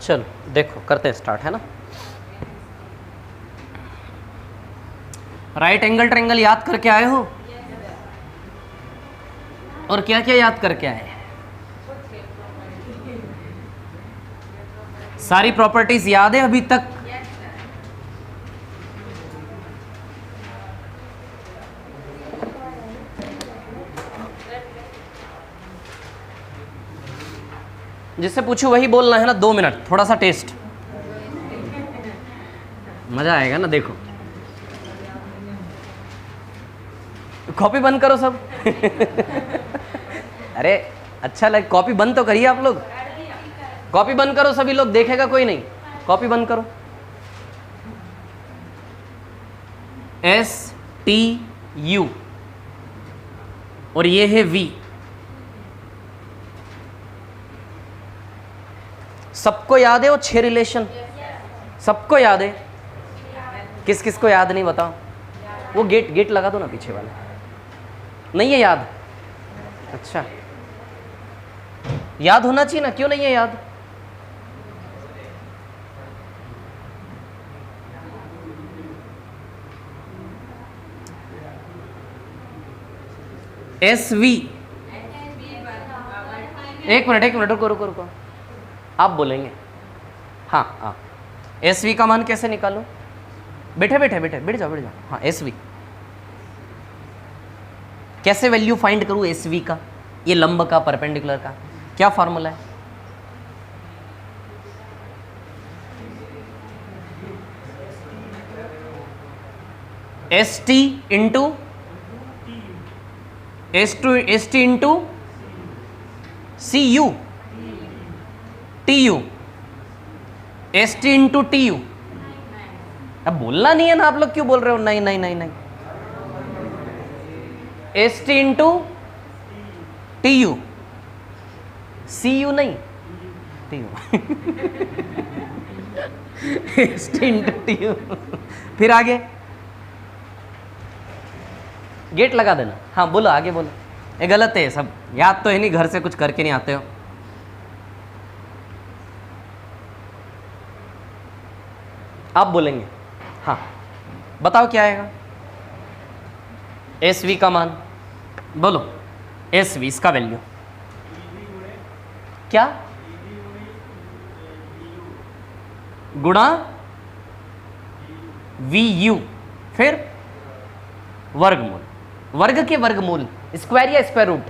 चलो देखो करते हैं स्टार्ट, है ना। राइट एंगल ट्रायंगल याद करके आए हो? और क्या क्या याद करके आए? सारी प्रॉपर्टीज याद है अभी तक? जिससे पूछू वही बोलना है ना। 2 मिनट थोड़ा सा टेस्ट, मजा आएगा ना। देखो कॉपी बंद करो सब। अरे अच्छा लगे, कॉपी बंद तो करिए आप लोग। कॉपी बंद करो सभी लोग, देखेगा कोई नहीं। कॉपी बंद करो। STU और ये है V। सबको याद है वो 6 रिलेशन? सबको याद है? किस किस को याद नहीं बताओ? वो गेट लगा दो ना पीछे वाला। नहीं है याद? अच्छा याद होना चाहिए ना, क्यों नहीं है याद? SV। एक मिनट रुको। आप बोलेंगे हाँ। SV का मान कैसे निकालो? बैठ जाओ। हाँ SV कैसे वैल्यू फाइंड करूं SV का? ये लंब का, परपेंडिकुलर का क्या फॉर्मूला है? ST into CU TU, ST into TU। अब बोलना नहीं है ना, आप लोग क्यों बोल रहे हो? नहीं। ST इंटू TU, CU नहीं, TU। ST into TU। फिर आगे गेट लगा देना। हाँ बोलो, आगे बोलो। ये गलत है, सब याद तो है नहीं, घर से कुछ करके नहीं आते हो। आप बोलेंगे हाँ, बताओ क्या आएगा? SV का मान बोलो। SV इसका वैल्यू क्या? गुणा VU, फिर वर्गमूल। वर्ग के वर्गमूल, स्क्वायर या स्क्वायर रूट?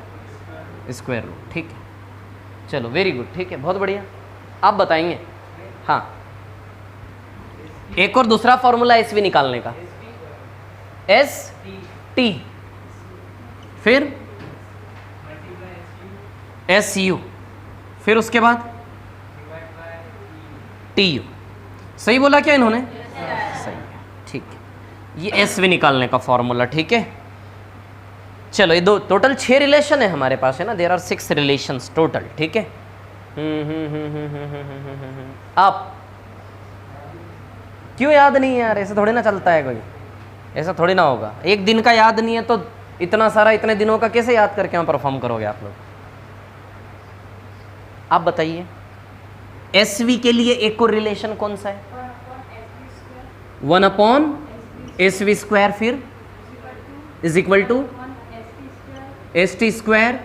स्क्वायर रूट, ठीक है। चलो वेरी गुड, ठीक है, बहुत बढ़िया। आप बताएंगे हाँ। एक और दूसरा फॉर्मूला SV निकालने का, ST, फिर SU, फिर उसके बाद TU। सही बोला क्या इन्होंने? सही है, ठीक है। ये SV निकालने का फॉर्मूला, ठीक है। चलो ये दो टोटल 6 रिलेशन है हमारे पास, है ना। देयर आर 6 रिलेशंस टोटल, ठीक है। आप क्यों याद नहीं है यार? ऐसे थोड़ी ना चलता है कोई, ऐसा थोड़ी ना होगा। एक दिन का याद नहीं है तो इतना सारा इतने दिनों का कैसे याद करके वहाँ परफॉर्म करोगे आप लोग? आप बताइए SV के लिए एक और रिलेशन कौन सा है? 1/SV स्क्वायर, फिर is equal to ST square,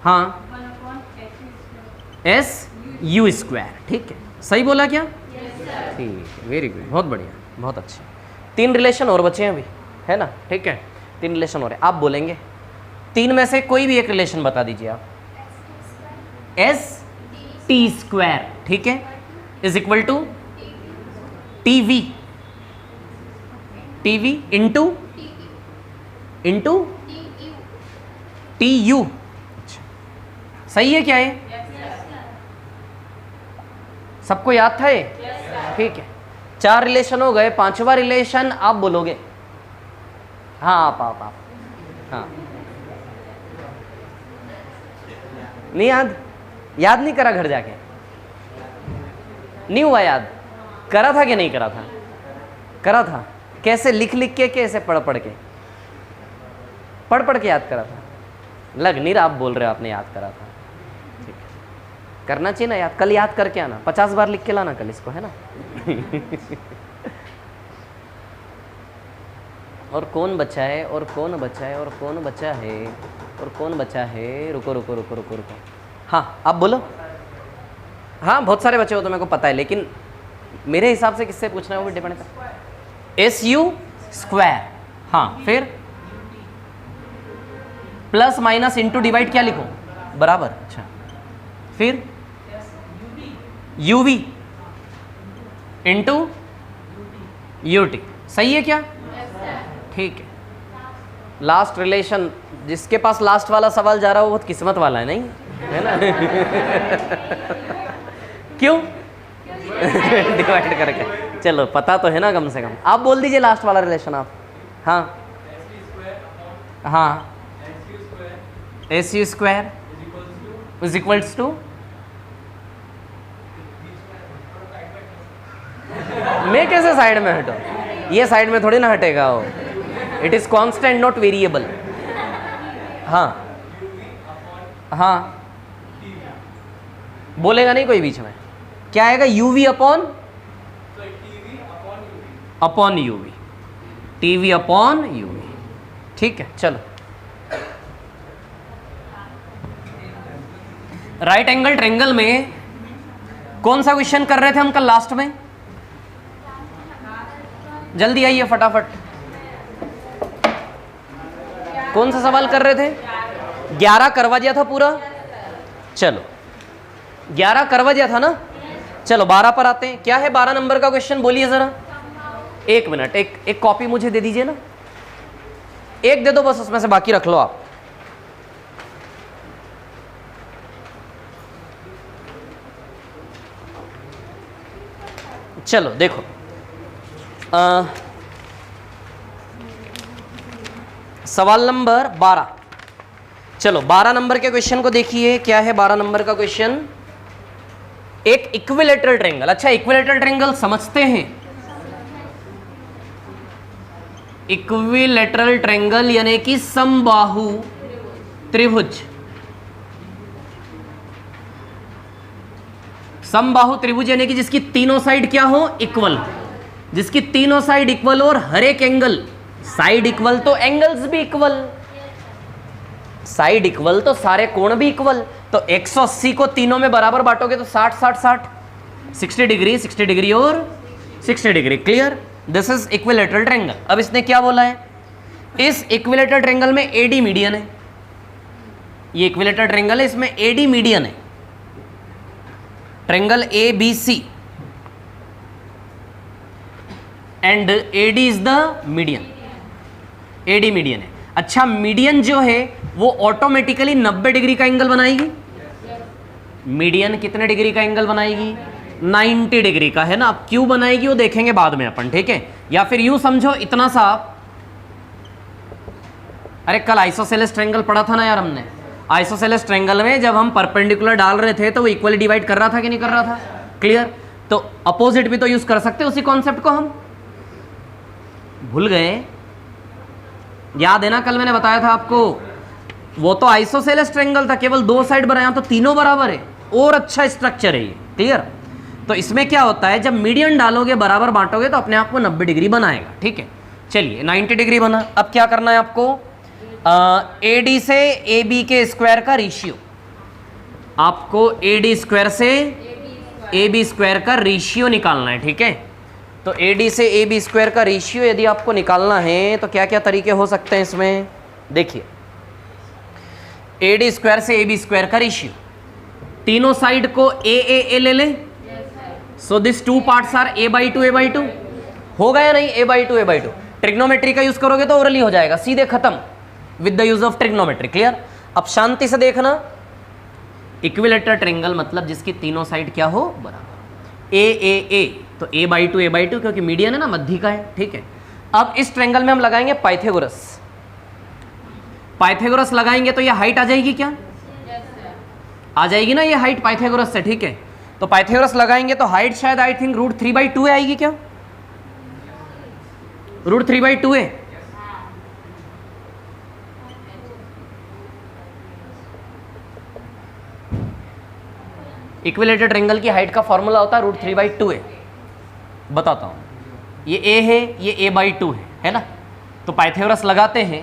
हाँ SU स्क्वायर, ठीक है। सही बोला क्या? ठीक है, वेरी गुड, बहुत बढ़िया, बहुत अच्छे। 3 रिलेशन और बचे हैं अभी, है ना, ठीक है। 3 रिलेशन और है। आप बोलेंगे 3 में से कोई भी एक रिलेशन बता दीजिए आप। ST स्क्वायर, ठीक है, is equal to TV into TU। अच्छा सही है क्या है? सबको याद था ये? ठीक है। 4 रिलेशन हो गए, 5वां रिलेशन आप बोलोगे। हाँ आप हाँ। नहीं याद नहीं करा? घर जाके नहीं हुआ याद? करा था कि नहीं करा था? करा था। कैसे? लिख के, कैसे पढ़ के? पढ़ के याद करा था? लग नहीं रहा आप बोल रहे हो आपने याद करा था, ठीक है। करना चाहिए ना याद, कल याद करके आना, 50 बार लिख के लाना कल इसको, है ना। और कौन बचा है, और कौन बचा है, और कौन बचा है, और कौन बचा है, रुको रुको रुको रुको रुको, हाँ आप बोलो। हाँ बहुत सारे बचे हो तो मेरे को पता है, लेकिन मेरे हिसाब से किससे पूछना है वो भी डिपेंड करता है। SU स्क्वायर, हाँ फिर प्लस माइनस इंटू डिवाइड क्या लिखो, बराबर, अच्छा फिर UV इंटू UT, सही है क्या? ठीक है। लास्ट रिलेशन, जिसके पास लास्ट वाला सवाल जा रहा हो बहुत किस्मत वाला है, नहीं है ना। क्यों? डिवाइड करके, चलो पता तो है ना कम से कम। आप बोल दीजिए लास्ट वाला रिलेशन आप। हाँ हाँ, SU square is equals to, मैं कैसे साइड में हटो, ये साइड में थोड़ी ना हटेगा वो, it is constant not variable. हाँ हाँ, बोलेगा नहीं कोई बीच में, क्या आएगा? UV upon UV, TV upon UV, ठीक है। चलो राइट एंगल ट्रायंगल में कौन सा क्वेश्चन कर रहे थे हम कल लास्ट में? जल्दी आइए फटाफट, कौन सा सवाल कर रहे थे? 11 करवा दिया था पूरा, चलो 11 करवा दिया था ना, चलो 12 पर आते हैं। क्या है 12 नंबर का क्वेश्चन, बोलिए जरा। एक मिनट, एक कॉपी मुझे दे दीजिए ना, एक दे दो बस, उसमें से बाकी रख लो आप। चलो देखो, सवाल नंबर 12, चलो 12 नंबर के क्वेश्चन को देखिए। क्या है 12 नंबर का क्वेश्चन? एक इक्विलेटरल ट्रायंगल, अच्छा इक्विलेटरल ट्रायंगल समझते हैं। इक्विलेटरल ट्रायंगल यानी कि समबाहु त्रिभुज, समबाहु त्रिभुज यानी कि जिसकी तीनों साइड क्या हो? इक्वल, जिसकी तीनों साइड इक्वल और हर एक एंगल, साइड इक्वल तो एंगल्स भी इक्वल, साइड इक्वल तो सारे कोण भी इक्वल। तो 180 को तीनों में बराबर बांटोगे तो 60 60 60, 60 डिग्री 60 डिग्री और 60 degree. Clear? This is equilateral triangle. अब इसने क्या बोला है? इस इक्विलेटरल ट्रायंगल में AD मीडियन है, ये इक्विलेटरल ट्रायंगल है, इसमें AD मीडियन है, triangle ABC and AD is the median, AD median है। अच्छा मीडियन जो है वो ऑटोमेटिकली 90 डिग्री का एंगल बनाएगी। मीडियन कितने डिग्री का एंगल बनाएगी? 90 डिग्री का, है ना। अब क्यों बनाएगी वो देखेंगे बाद में अपन, ठीक है। या फिर यूं समझो इतना सा, अरे कल आइसोसेलेस ट्रायंगल पढ़ा था ना यार हमने। आइसोसेलेस ट्रायंगल में जब हम परपेंडिकुलर डाल रहे थे तो वो इक्वली डिवाइड कर रहा था कि नहीं कर रहा था? क्लियर? तो अपोजिट भी तो यूज कर सकते उसी कॉन्सेप्ट को। हम भूल गए? याद है ना कल मैंने बताया था आपको, वो तो आइसोसेलेस ट्रायंगल था, केवल 2 साइड बनाया, तो तीनों बराबर है और अच्छा स्ट्रक्चर है ये। क्लियर? तो इसमें क्या होता है, जब मीडियन डालोगे बराबर बांटोगे तो अपने आप को 90 डिग्री बनाएगा, ठीक है। चलिए 90 डिग्री बना। अब क्या करना है आपको? AD से AB के स्क्वायर का रेशियो, आपको AD स्क्वायर से AB स्क्वायर का रेशियो निकालना है, ठीक है। तो AD से AB स्क्वायर का रेशियो यदि आपको निकालना है तो क्या क्या तरीके हो सकते हैं इसमें? देखिए, AD स्क्वायर से AB स्क्वायर का रेशियो, तीनों साइड को A ले लें। So this 2 parts are A/2 होगा या नहीं? A/2 ट्रिग्नोमेट्री का यूज करोगे तो ओरली हो जाएगा, सीधे खत्म with the use of trigonometry. Clear? अब शांति से देखना, इक्विलेटरल ट्रायंगल मतलब जिसकी तीनों साइड क्या हो? बराबर। A तो A/2 क्योंकि मीडियन है ना, मध्य का है, ठीक है। अब इस ट्रायंगल में हम लगाएंगे पाइथागोरस। पाइथागोरस लगाएंगे तो ये हाइट आ जाएगी क्या? आ जाएगी ना ये हाइट पाइथागोरस से, ठीक है। तो पाइथागोरस लगाएंगे तो हाइट शायद आई थिंक √3/2 आएगी क्या? √3/2 है। इक्विलेटरल ट्रायंगल की हाइट का फॉर्मूला होता है √3/2a। बताता हूँ, ये a है, ये a/2 है ना। तो पाइथागोरस लगाते हैं,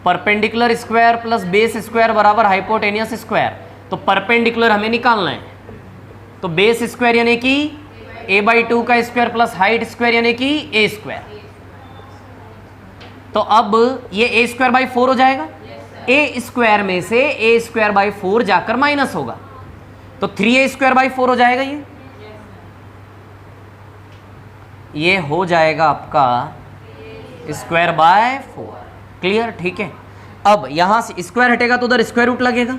perpendicular square plus base square बराबर हाइपोटेनियस स्क्वायर। तो परपेंडिकुलर हमें निकालना है, तो बेस स्क्वायर यानी कि a/2 का स्क्वायर प्लस हाइट स्क्वायर यानी कि a स्क्वायर। तो अब ये a²/4 हो जाएगा, a स्क्वायर में से a²/4 जाकर माइनस होगा, तो 3a²/4 हो जाएगा। ये हो जाएगा आपका (²/4). क्लियर, ठीक है। अब यहां से स्क्वायर हटेगा तो उधर स्क्वायर रूट लगेगा।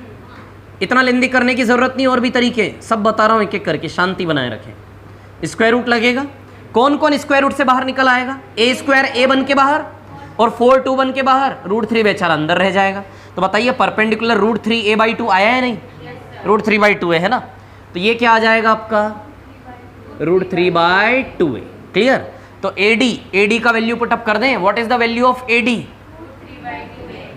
इतना लेंदी करने की जरूरत नहीं, और भी तरीके सब बता रहा हूं एक एक करके, शांति बनाए रखें। स्क्वायर रूट लगेगा, कौन कौन स्क्वायर रूट से बाहर निकल आएगा? a² a बन के बाहर और 4 2 बन के बाहर, √3 बेचारा अंदर रह जाएगा। तो बताइए परपेंडिकुलर √3a/2 आया है नहीं? √3/2 है ना। तो ये क्या आ जाएगा आपका √3/2a। क्लियर। तो AD का वैल्यू पुटअप कर दें। What is the value of AD?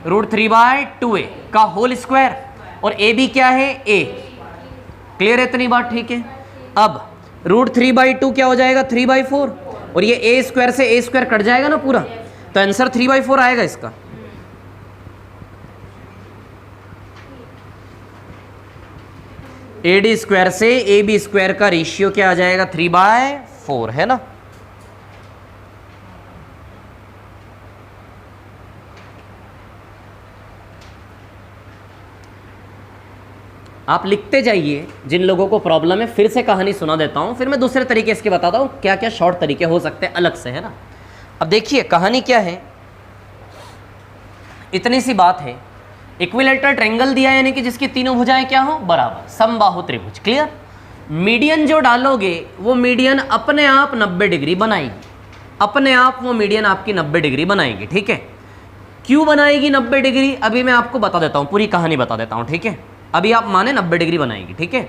√3/2a का होल स्क्वायर, और AB क्या है? A। क्लियर है इतनी बात? ठीक है। अब √3/2 क्या हो जाएगा? 3/4, और ये a² से a² कट जाएगा ना पूरा, तो आंसर 3/4 आएगा इसका। AD² से AB² का रेशियो क्या आ जाएगा? 3/4 है ना। आप लिखते जाइए, जिन लोगों को प्रॉब्लम है। फिर से कहानी सुना देता हूं, फिर मैं दूसरे तरीके इसके बताता हूं क्या क्या शॉर्ट तरीके हो सकते हैं अलग से, है ना। अब देखिए कहानी क्या है, इतनी सी बात है। इक्विलेटरल ट्रायंगल दिया है, यानी कि जिसकी तीनों भुजाएं क्या हो? बराबर, समबाहु त्रिभुज। क्लियर। मीडियन जो डालोगे वो मीडियन अपने आप 90 डिग्री बनाएगी, अपने आप वो मीडियन आपकी 90 डिग्री बनाएगी। ठीक है। क्यों बनाएगी 90 डिग्री? अभी मैं आपको बता देता हूं, पूरी कहानी बता देता हूं। ठीक है। अभी आप माने 90 डिग्री बनाएगी। ठीक है।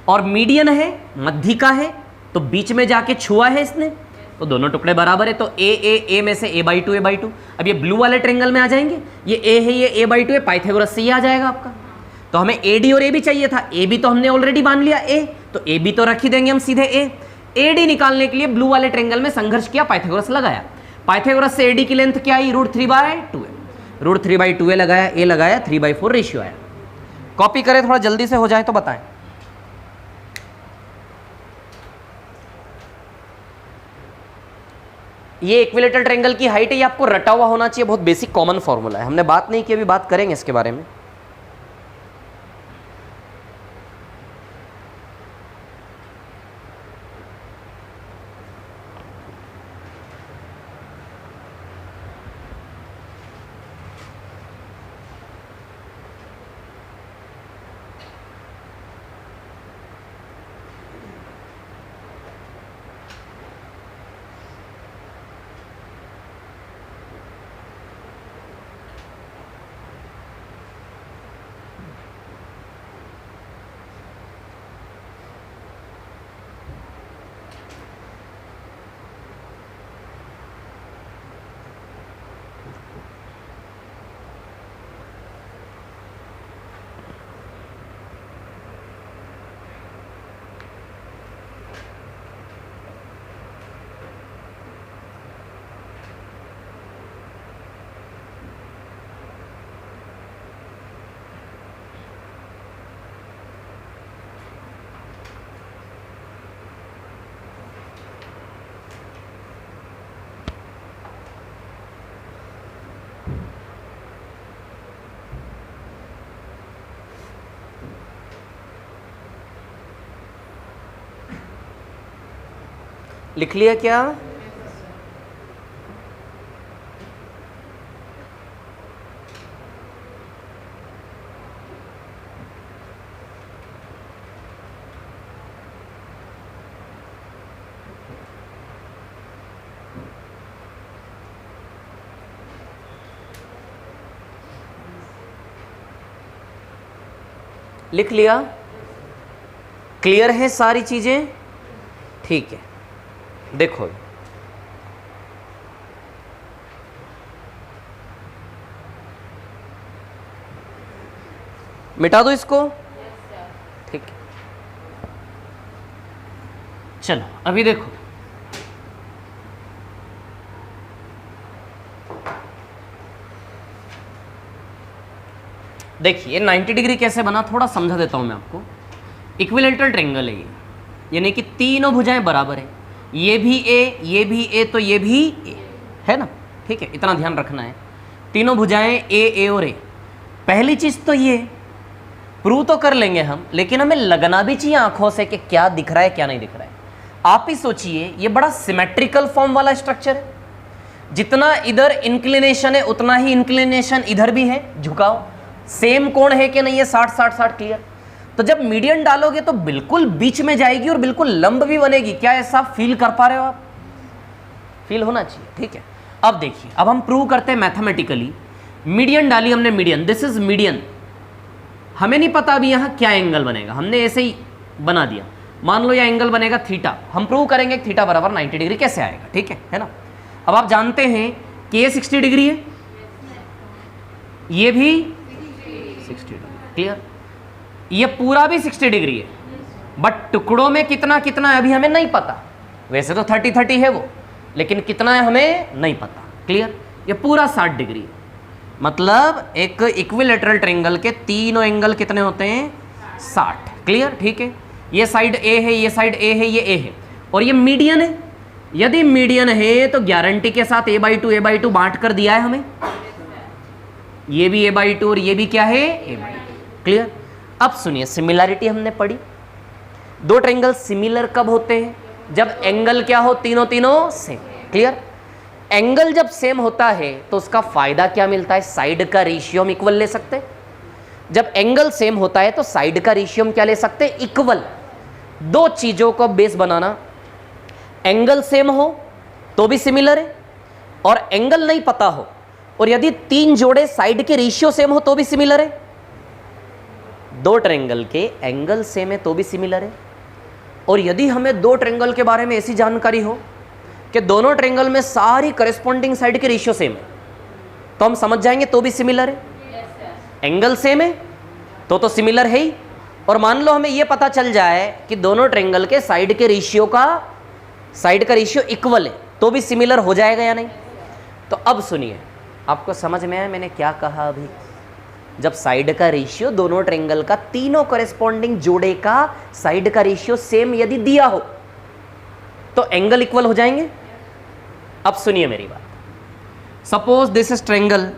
और मीडियन है, मध्यिका है, तो बीच में जाके छुआ है इसने, तो दोनों टुकड़े बराबर है। तो a में से a/2 अब ये ब्लू वाले ट्रायंगल में आ जाएंगे। ये a है, ये a/2 है, पाइथागोरस से ये आ जाएगा आपका। तो हमें AD और AB चाहिए था, AB तो हमने ऑलरेडी मान लिया a, तो AB तो रख ही देंगे हम सीधे a। AD निकालने के लिए ब्लू वाले ट्रायंगल में संघर्ष किया, पाइथागोरस लगाया। पाइथागोरस से AD की लेंथ क्या आई? √3/2 √3/2 लगाया, a लगाया, 3/4 रेशियो आया। कॉपी करें, थोड़ा जल्दी से हो जाए तो बताएं। ये इक्विलेटरल ट्रायंगल की हाइट है, ये आपको रटा हुआ होना चाहिए, बहुत बेसिक कॉमन फॉर्मूला है, हमने बात नहीं की, अभी बात करेंगे इसके बारे में। लिख लिया क्या? लिख लिया? क्लियर है सारी चीजें? ठीक है। देखो मिटा दो इसको। ठीक है। चलो अभी देखो, देखिए 90 डिग्री कैसे बना, थोड़ा समझा देता हूं मैं आपको। इक्विलेटरल ट्रायंगल है ये, यानी कि तीनों भुजाएं बराबर है, ये भी ए, ये भी ए, तो ये भी ए, है ना, ठीक है, इतना ध्यान रखना है। तीनों भुजाएं ए और ए। पहली चीज तो ये प्रूव तो कर लेंगे हम, लेकिन हमें लगना भी चाहिए आंखों से कि क्या दिख रहा है क्या नहीं दिख रहा है। आप ही सोचिए, ये बड़ा सिमेट्रिकल फॉर्म वाला स्ट्रक्चर है, जितना इधर इंक्लिनेशन है उतना ही इंक्लिनेशन इधर भी है, झुकाव सेम कोण है कि नहीं है, 60-60-60 क्लियर। तो जब मीडियन डालोगे तो बिल्कुल बीच में जाएगी और बिल्कुल लंब भी बनेगी। क्या ऐसा फील कर पा रहे हो आप? फील होना चाहिए, ठीक है। अब देखिए, अब हम प्रूव करते हैं मैथमेटिकली। मीडियन डाली हमने, मीडियन, दिस इज मीडियन। हमें नहीं पता अभी यहाँ क्या एंगल बनेगा, हमने ऐसे ही बना दिया। मान लो यह एंगल बनेगा थीटा, हम प्रूव करेंगे थीटा बराबर 90 डिग्री कैसे आएगा, ठीक है ना। अब आप जानते हैं कि ये 60 डिग्री है, ये भी 60 डिग्री, क्लियर। ये पूरा भी 60 डिग्री है, बट टुकड़ों में कितना कितना है अभी हमें नहीं पता। वैसे तो 30-30 है वो, लेकिन कितना है हमें नहीं पता, क्लियर। ये पूरा 60 डिग्री है, मतलब एक इक्विलेटरल ट्रायंगल के तीनों एंगल कितने होते हैं, 60, क्लियर, ठीक है। ये साइड ए है, ये साइड ए है, ये ए है, और ये मीडियन है। यदि मीडियन है तो गारंटी के साथ a/2 बांट कर दिया है हमें, ये भी a/2 और ये भी क्या है, a/2, क्लियर। अब सुनिए, सिमिलैरिटी हमने पढ़ी। दो ट्रायंगल सिमिलर कब होते हैं, जब एंगल क्या हो, तीनों सेम, क्लियर। एंगल जब सेम होता है तो उसका फायदा क्या मिलता है, साइड का रेशियो हम इक्वल ले सकते हैं। जब एंगल सेम होता है तो साइड का रेशियो हम क्या ले सकते हैं, इक्वल। दो चीजों को बेस बनाना, एंगल सेम हो तो भी सिमिलर है, और एंगल नहीं पता हो, और यदि तीन जोड़े साइड के रेशियो सेम हो तो भी सिमिलर है। दो ट्रायंगल के एंगल सेम है तो भी सिमिलर है, और यदि हमें दो ट्रायंगल के बारे में ऐसी जानकारी हो कि दोनों ट्रायंगल में सारी करस्पॉन्डिंग साइड के रेशियो सेम है, तो हम समझ जाएंगे तो भी सिमिलर है। एंगल सेम है तो सिमिलर है ही, और मान लो हमें यह पता चल जाए कि दोनों ट्रायंगल के साइड के रेशियो इक्वल है तो भी सिमिलर हो जाएगा या नहीं। तो अब सुनिए, आपको समझ में आया मैंने क्या कहा अभी। जब साइड का रेशियो दोनों ट्रायंगल का, तीनों कॉरेस्पॉन्डिंग जोड़े का साइड का रेशियो सेम यदि दिया हो तो एंगल इक्वल हो जाएंगे। अब सुनिए मेरी बात, suppose this is triangle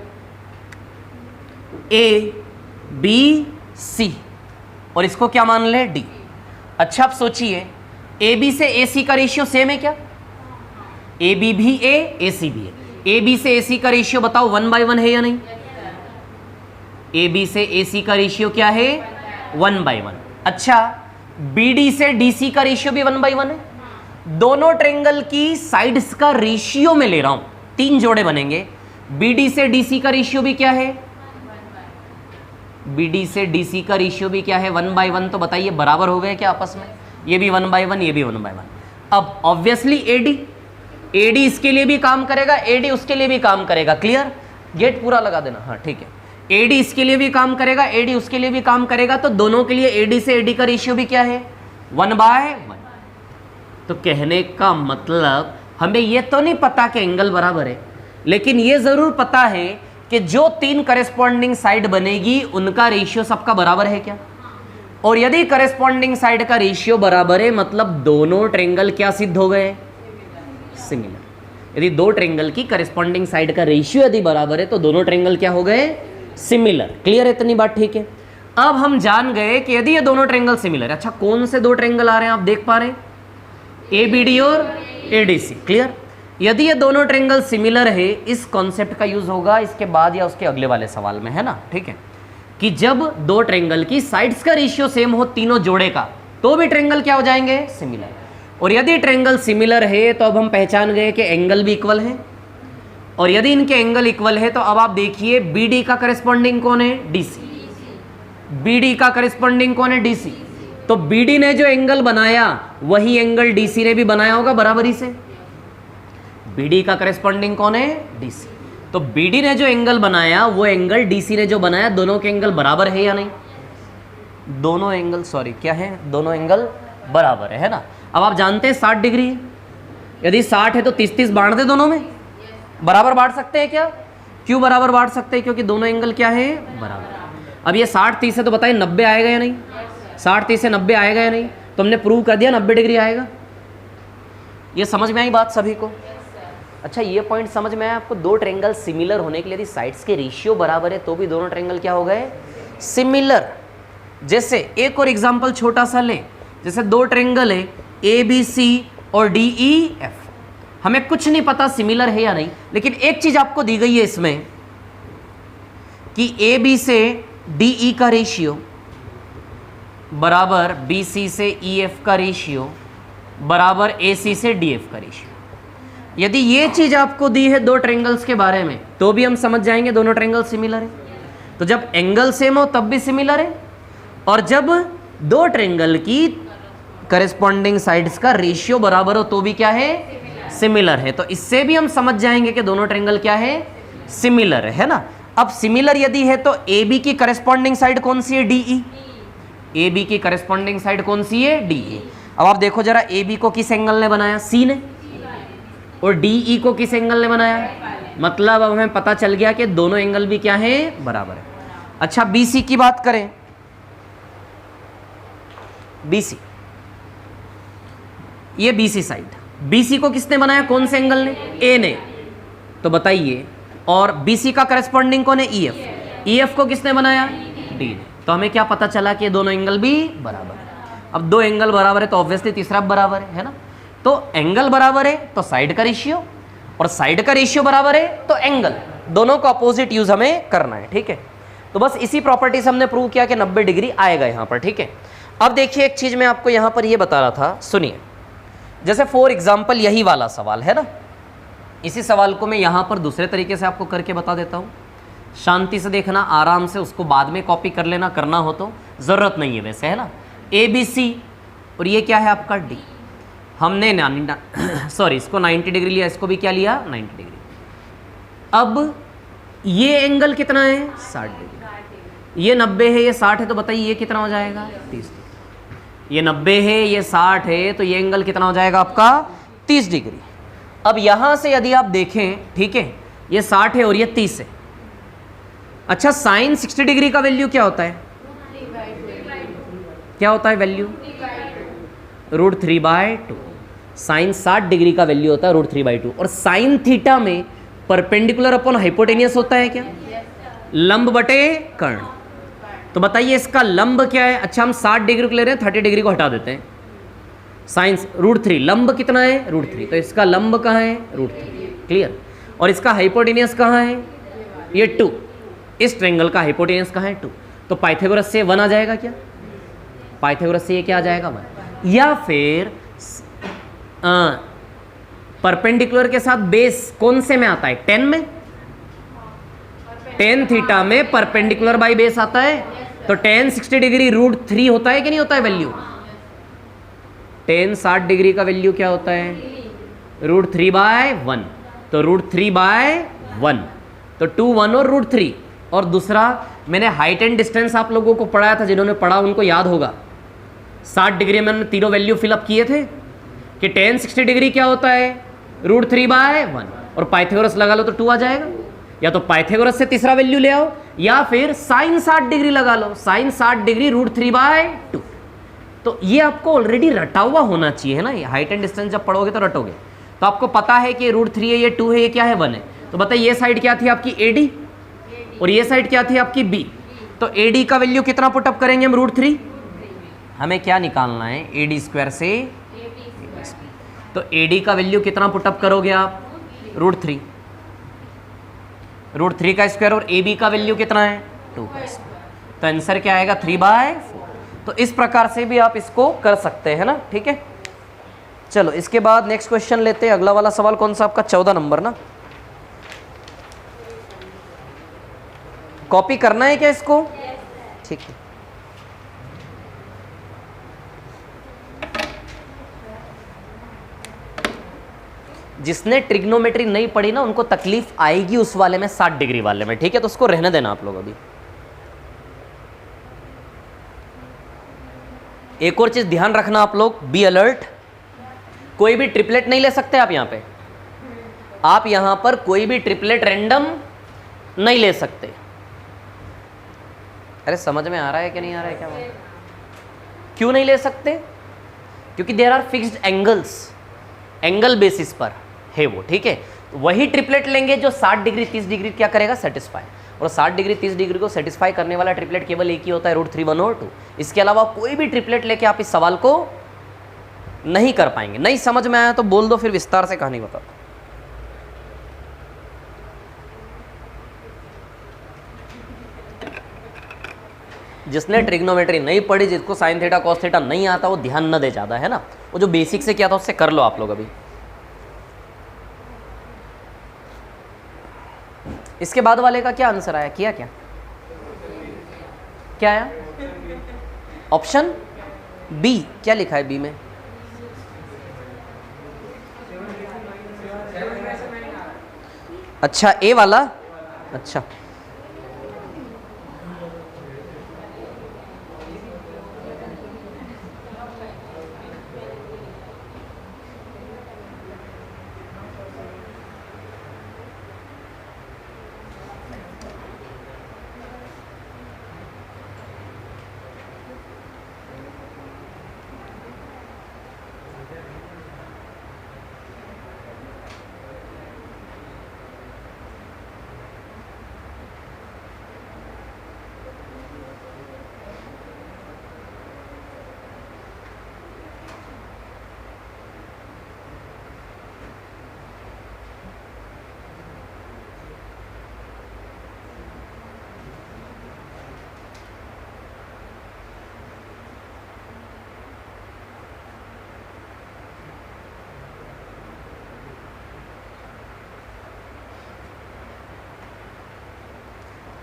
ABC और इसको क्या मान ले, D। अच्छा, आप सोचिए, AB से AC का रेशियो सेम है क्या, AB भी A, AC भी है। AB से AC का रेशियो बताओ 1/1 है या नहीं, AB से AC का रेशियो क्या है, 1/1। अच्छा, BD से DC का रेशियो भी 1/1 है। दोनों ट्रायंगल की साइड्स का रेशियो में ले रहा हूं, तीन जोड़े बनेंगे। BD से DC का रेशियो भी क्या है, BD से DC का रेशियो भी क्या है, 1/1। तो बताइए बराबर हो गए क्या आपस में, ये भी 1/1, ये भी 1/1। अब ऑब्वियसली AD इसके लिए भी काम करेगा, AD उसके लिए भी काम करेगा, क्लियर। गेट पूरा लगा देना, हाँ ठीक है। AD इसके लिए भी काम करेगा, AD उसके लिए भी काम करेगा, तो दोनों के लिए AD से AD का रेशियो भी क्या है, 1/1। तो कहने का मतलब हमें यह तो नहीं पता कि एंगल बराबर है, लेकिन यह जरूर पता है कि जो तीन करेस्पॉन्डिंग साइड बनेगी उनका रेशियो सबका बराबर है क्या। और यदि करेस्पॉन्डिंग साइड का रेशियो बराबर है मतलब दोनों ट्रायंगल क्या सिद्ध हो गए, सिमिलर। यदि दो ट्रायंगल की करेस्पॉन्डिंग साइड का रेशियो यदि बराबर है तो दोनों ट्रायंगल क्या हो गए, सिमिलर। क्लियर है इतनी बात, ठीक है। अब हम जान गए कि यदि ये दोनों ट्रायंगल सिमिलर है। अच्छा, कौन से दो ट्रायंगल आ रहे हैं आप देख पा रहे हैं, ABD और ADC, क्लियर। यदि ये दोनों ट्रायंगल सिमिलर है, इस कॉन्सेप्ट का यूज होगा इसके बाद या उसके अगले वाले सवाल में, है ना, ठीक है। कि जब दो ट्रायंगल की साइड्स का रेशियो सेम हो तीनों जोड़े का, तो भी ट्रायंगल क्या हो जाएंगे, सिमिलर। और यदि ट्रायंगल सिमिलर है तो अब हम पहचान गए कि एंगल भी इक्वल है, और यदि इनके एंगल इक्वल है तो अब आप देखिए BD का करस्पॉन्डिंग कौन है, DC। BD का करस्पॉन्डिंग कौन है, DC। तो BD ने जो एंगल बनाया वही एंगल DC ने भी बनाया होगा बराबरी से। BD का करस्पॉन्डिंग कौन है, DC। तो BD ने जो एंगल बनाया वो एंगल DC ने जो बनाया, दोनों के एंगल बराबर है या नहीं, दोनों एंगल, सॉरी क्या है, दोनों एंगल बराबर है ना। अब आप जानते हैं 60 डिग्री है, यदि 60 है तो 30-30 बांट दे दोनों में, बराबर बांट सकते हैं क्या? क्यों बराबर बांट सकते हैं? क्योंकि दोनों एंगल क्या है? बराबर। अब ये 60-30 है तो बताइए 90 आएगा या नहीं? 60-30 से 90 आएगा या नहीं? तो हमने प्रूव कर दिया 90 डिग्री आएगा। ये समझ में आई बात सभी को? अच्छा, ये पॉइंट समझ में आया आपको? दो ट्रायंगल सिमिलर होने के लिए यदि साइड्स के रेशियो बराबर है तो भी दोनों ट्रायंगल क्या हो गए? सिमिलर। जैसे एक और एग्जांपल छोटा सा ले, जैसे दो ट्रायंगल है ABC और DEF, हमें कुछ नहीं पता सिमिलर है या नहीं, लेकिन एक चीज आपको दी गई है इसमें कि AB से DE का रेशियो बराबर BC से EF का रेशियो बराबर AC से DF का रेशियो। यदि ये चीज आपको दी है दो ट्रायंगल्स के बारे में तो भी हम समझ जाएंगे दोनों ट्रायंगल सिमिलर है। तो जब एंगल सेम हो तब भी सिमिलर है, और जब दो ट्रायंगल की करेस्पॉन्डिंग साइड्स का रेशियो बराबर हो तो भी क्या है? सिमिलर है। तो इससे भी हम समझ जाएंगे कि दोनों ट्रायंगल क्या है? सिमिलर है ना। अब सिमिलर यदि है तो AB की करेस्पॉन्डिंग साइड कौन सी है? DE। AB की करेस्पॉन्डिंग साइड कौन सी है? DE। अब आप देखो जरा, AB को किस एंगल ने बनाया? C ने। और DE को किस एंगल ने बनाया? मतलब अब हमें पता चल गया कि दोनों एंगल भी क्या है? बराबर है। अच्छा, BC की बात करें, BC, ये BC साइड, BC को किसने बनाया? कौन से एंगल ने? A ने। तो बताइए, और BC का करस्पॉन्डिंग कौन है? EF। EF को किसने बनाया? D ने। तो हमें क्या पता चला कि दोनों एंगल भी बराबर है। अब दो एंगल बराबर है तो ऑब्वियसली तीसरा बराबर है ना। तो एंगल बराबर है तो साइड का रेशियो, और साइड का रेशियो बराबर है तो एंगल, दोनों का अपोजिट यूज हमें करना है। ठीक है, तो बस इसी प्रॉपर्टी से हमने प्रूव किया कि 90 डिग्री आएगा यहाँ पर। ठीक है, अब देखिए एक चीज मैं आपको यहाँ पर ये बता रहा था, सुनिए। जैसे फॉर एग्जाम्पल यही वाला सवाल है ना, इसी सवाल को मैं यहाँ पर दूसरे तरीके से आपको करके बता देता हूँ। शांति से देखना, आराम से, उसको बाद में कॉपी कर लेना, करना हो तो, ज़रूरत नहीं है वैसे, है ना। ABC और ये क्या है आपका D। हमने सॉरी इसको 90 डिग्री लिया, इसको भी क्या लिया? 90 डिग्री। अब ये एंगल कितना है? 60 डिग्री। ये 90 है, ये 60 है, तो बताइए ये कितना हो जाएगा? 30 डिग्री। ये 90 है, ये 60 है, तो ये एंगल कितना हो जाएगा आपका? 30 डिग्री। अब यहां से यदि आप देखें, ठीक है, ये 60 है और ये 30 है। अच्छा, साइन 60 डिग्री का वैल्यू क्या होता है? क्या होता है वैल्यू? √3/2। साइन 60 डिग्री का वैल्यू होता है √3/2। और साइन थीटा में परपेंडिकुलर अपॉन हाइपोटेनियस होता है क्या? लंब बटे कर्ण। तो बताइए इसका लंब क्या है? अच्छा, हम 60 डिग्री को ले रहे हैं, 30 डिग्री को हटा देते हैं। साइन √3, लंब कितना है? √3, तो इसका लंब कहाँ है? √3। क्लियर। और इसका हाइपोटेनियस कहाँ है? ये 2। इस ट्रायंगल का हाइपोटेनियस कहाँ है? 2। तो पाइथागोरस से 1 आ जाएगा क्या? पाइथागोरस से ये क्या आ जाएगा? 1। या फिर परपेंडिकुलर के साथ बेस कौन से में आता है? 10 में। tan थीटा में परपेंडिकुलर बाई बेस आता है, तो tan 60 डिग्री √3 होता है कि नहीं होता है वैल्यू? tan 60 डिग्री का वैल्यू क्या होता है? √3/1। तो √3/1, तो 2, 1 और √3। और दूसरा, मैंने हाइट एंड डिस्टेंस आप लोगों को पढ़ाया था, जिन्होंने पढ़ा उनको याद होगा। 60 डिग्री में हमने तीनों वैल्यू फिलअप किए थे कि tan 60 डिग्री क्या होता है? √3/1। और पाइथागोरस लगा लो तो 2 आ जाएगा। या तो पाइथागोरस से तीसरा वैल्यू ले आओ, या फिर साइन 60 डिग्री लगा लो। Sign 60 degree √3/2। तो ये आपको ऑलरेडी रटा हुआ होना चाहिए, है ना। ये हाइट एंड डिस्टेंस जब पढ़ोगे तो रटोगे, तो आपको पता है कि √3 है, ये 2 है, ये क्या है? 1 है। तो बताइए ये साइड क्या थी आपकी? AD, और ये साइड क्या थी आपकी? B। तो AD का वैल्यू कितना पुटअप करेंगे हम? √3। हमें क्या निकालना है? AD² से AB²। तो AD का वैल्यू कितना पुटअप करोगे आप? √3। √3 का स्क्वायर, और AB का वैल्यू कितना है? 2 का स्क्वायर। तो आंसर क्या आएगा? 3/4। तो इस प्रकार से भी आप इसको कर सकते हैं ना। ठीक है, चलो इसके बाद नेक्स्ट क्वेश्चन लेते हैं। अगला वाला सवाल कौन सा आपका? 14 नंबर ना। कॉपी करना है क्या इसको? ठीक है। जिसने ट्रिग्नोमेट्री नहीं पढ़ी ना, उनको तकलीफ आएगी उस वाले में, 60 डिग्री वाले में। ठीक है, तो उसको रहने देना आप लोग अभी। एक और चीज ध्यान रखना आप लोग, बी अलर्ट, कोई भी ट्रिपलेट नहीं ले सकते आप यहाँ पे, आप यहाँ पर कोई भी ट्रिपलेट रैंडम नहीं ले सकते। अरे समझ में आ रहा है कि नहीं आ रहा है क्या? क्यों नहीं ले सकते? क्योंकि there are fixed angles, angle basis पर है वो, ठीक है। वही ट्रिपलेट लेंगे जो 60 डिग्री 30 डिग्री क्या करेगा, सेटिस्फाई। और 60 डिग्री 30 डिग्री को सेटिस्फाई करने वाला ट्रिपलेट केवल एक ही होता है, √3 1 और 2। इसके अलावा कोई भी ट्रिपलेट लेके आप इस सवाल को नहीं कर पाएंगे। नहीं समझ में आया तो बोल दो, फिर विस्तार से कहानी बताओ। जिसने ट्रिग्नोमेट्री नहीं पढ़ी, जिसको साइन थीटा कॉस थीटा नहीं आता, वो ध्यान न दे ज्यादा, है ना। वो जो बेसिक से किया था उससे कर लो आप लोग अभी। इसके बाद वाले का क्या आंसर आया, किया क्या, क्या आया? Option B. क्या लिखा है बी में? अच्छा ए वाला, अच्छा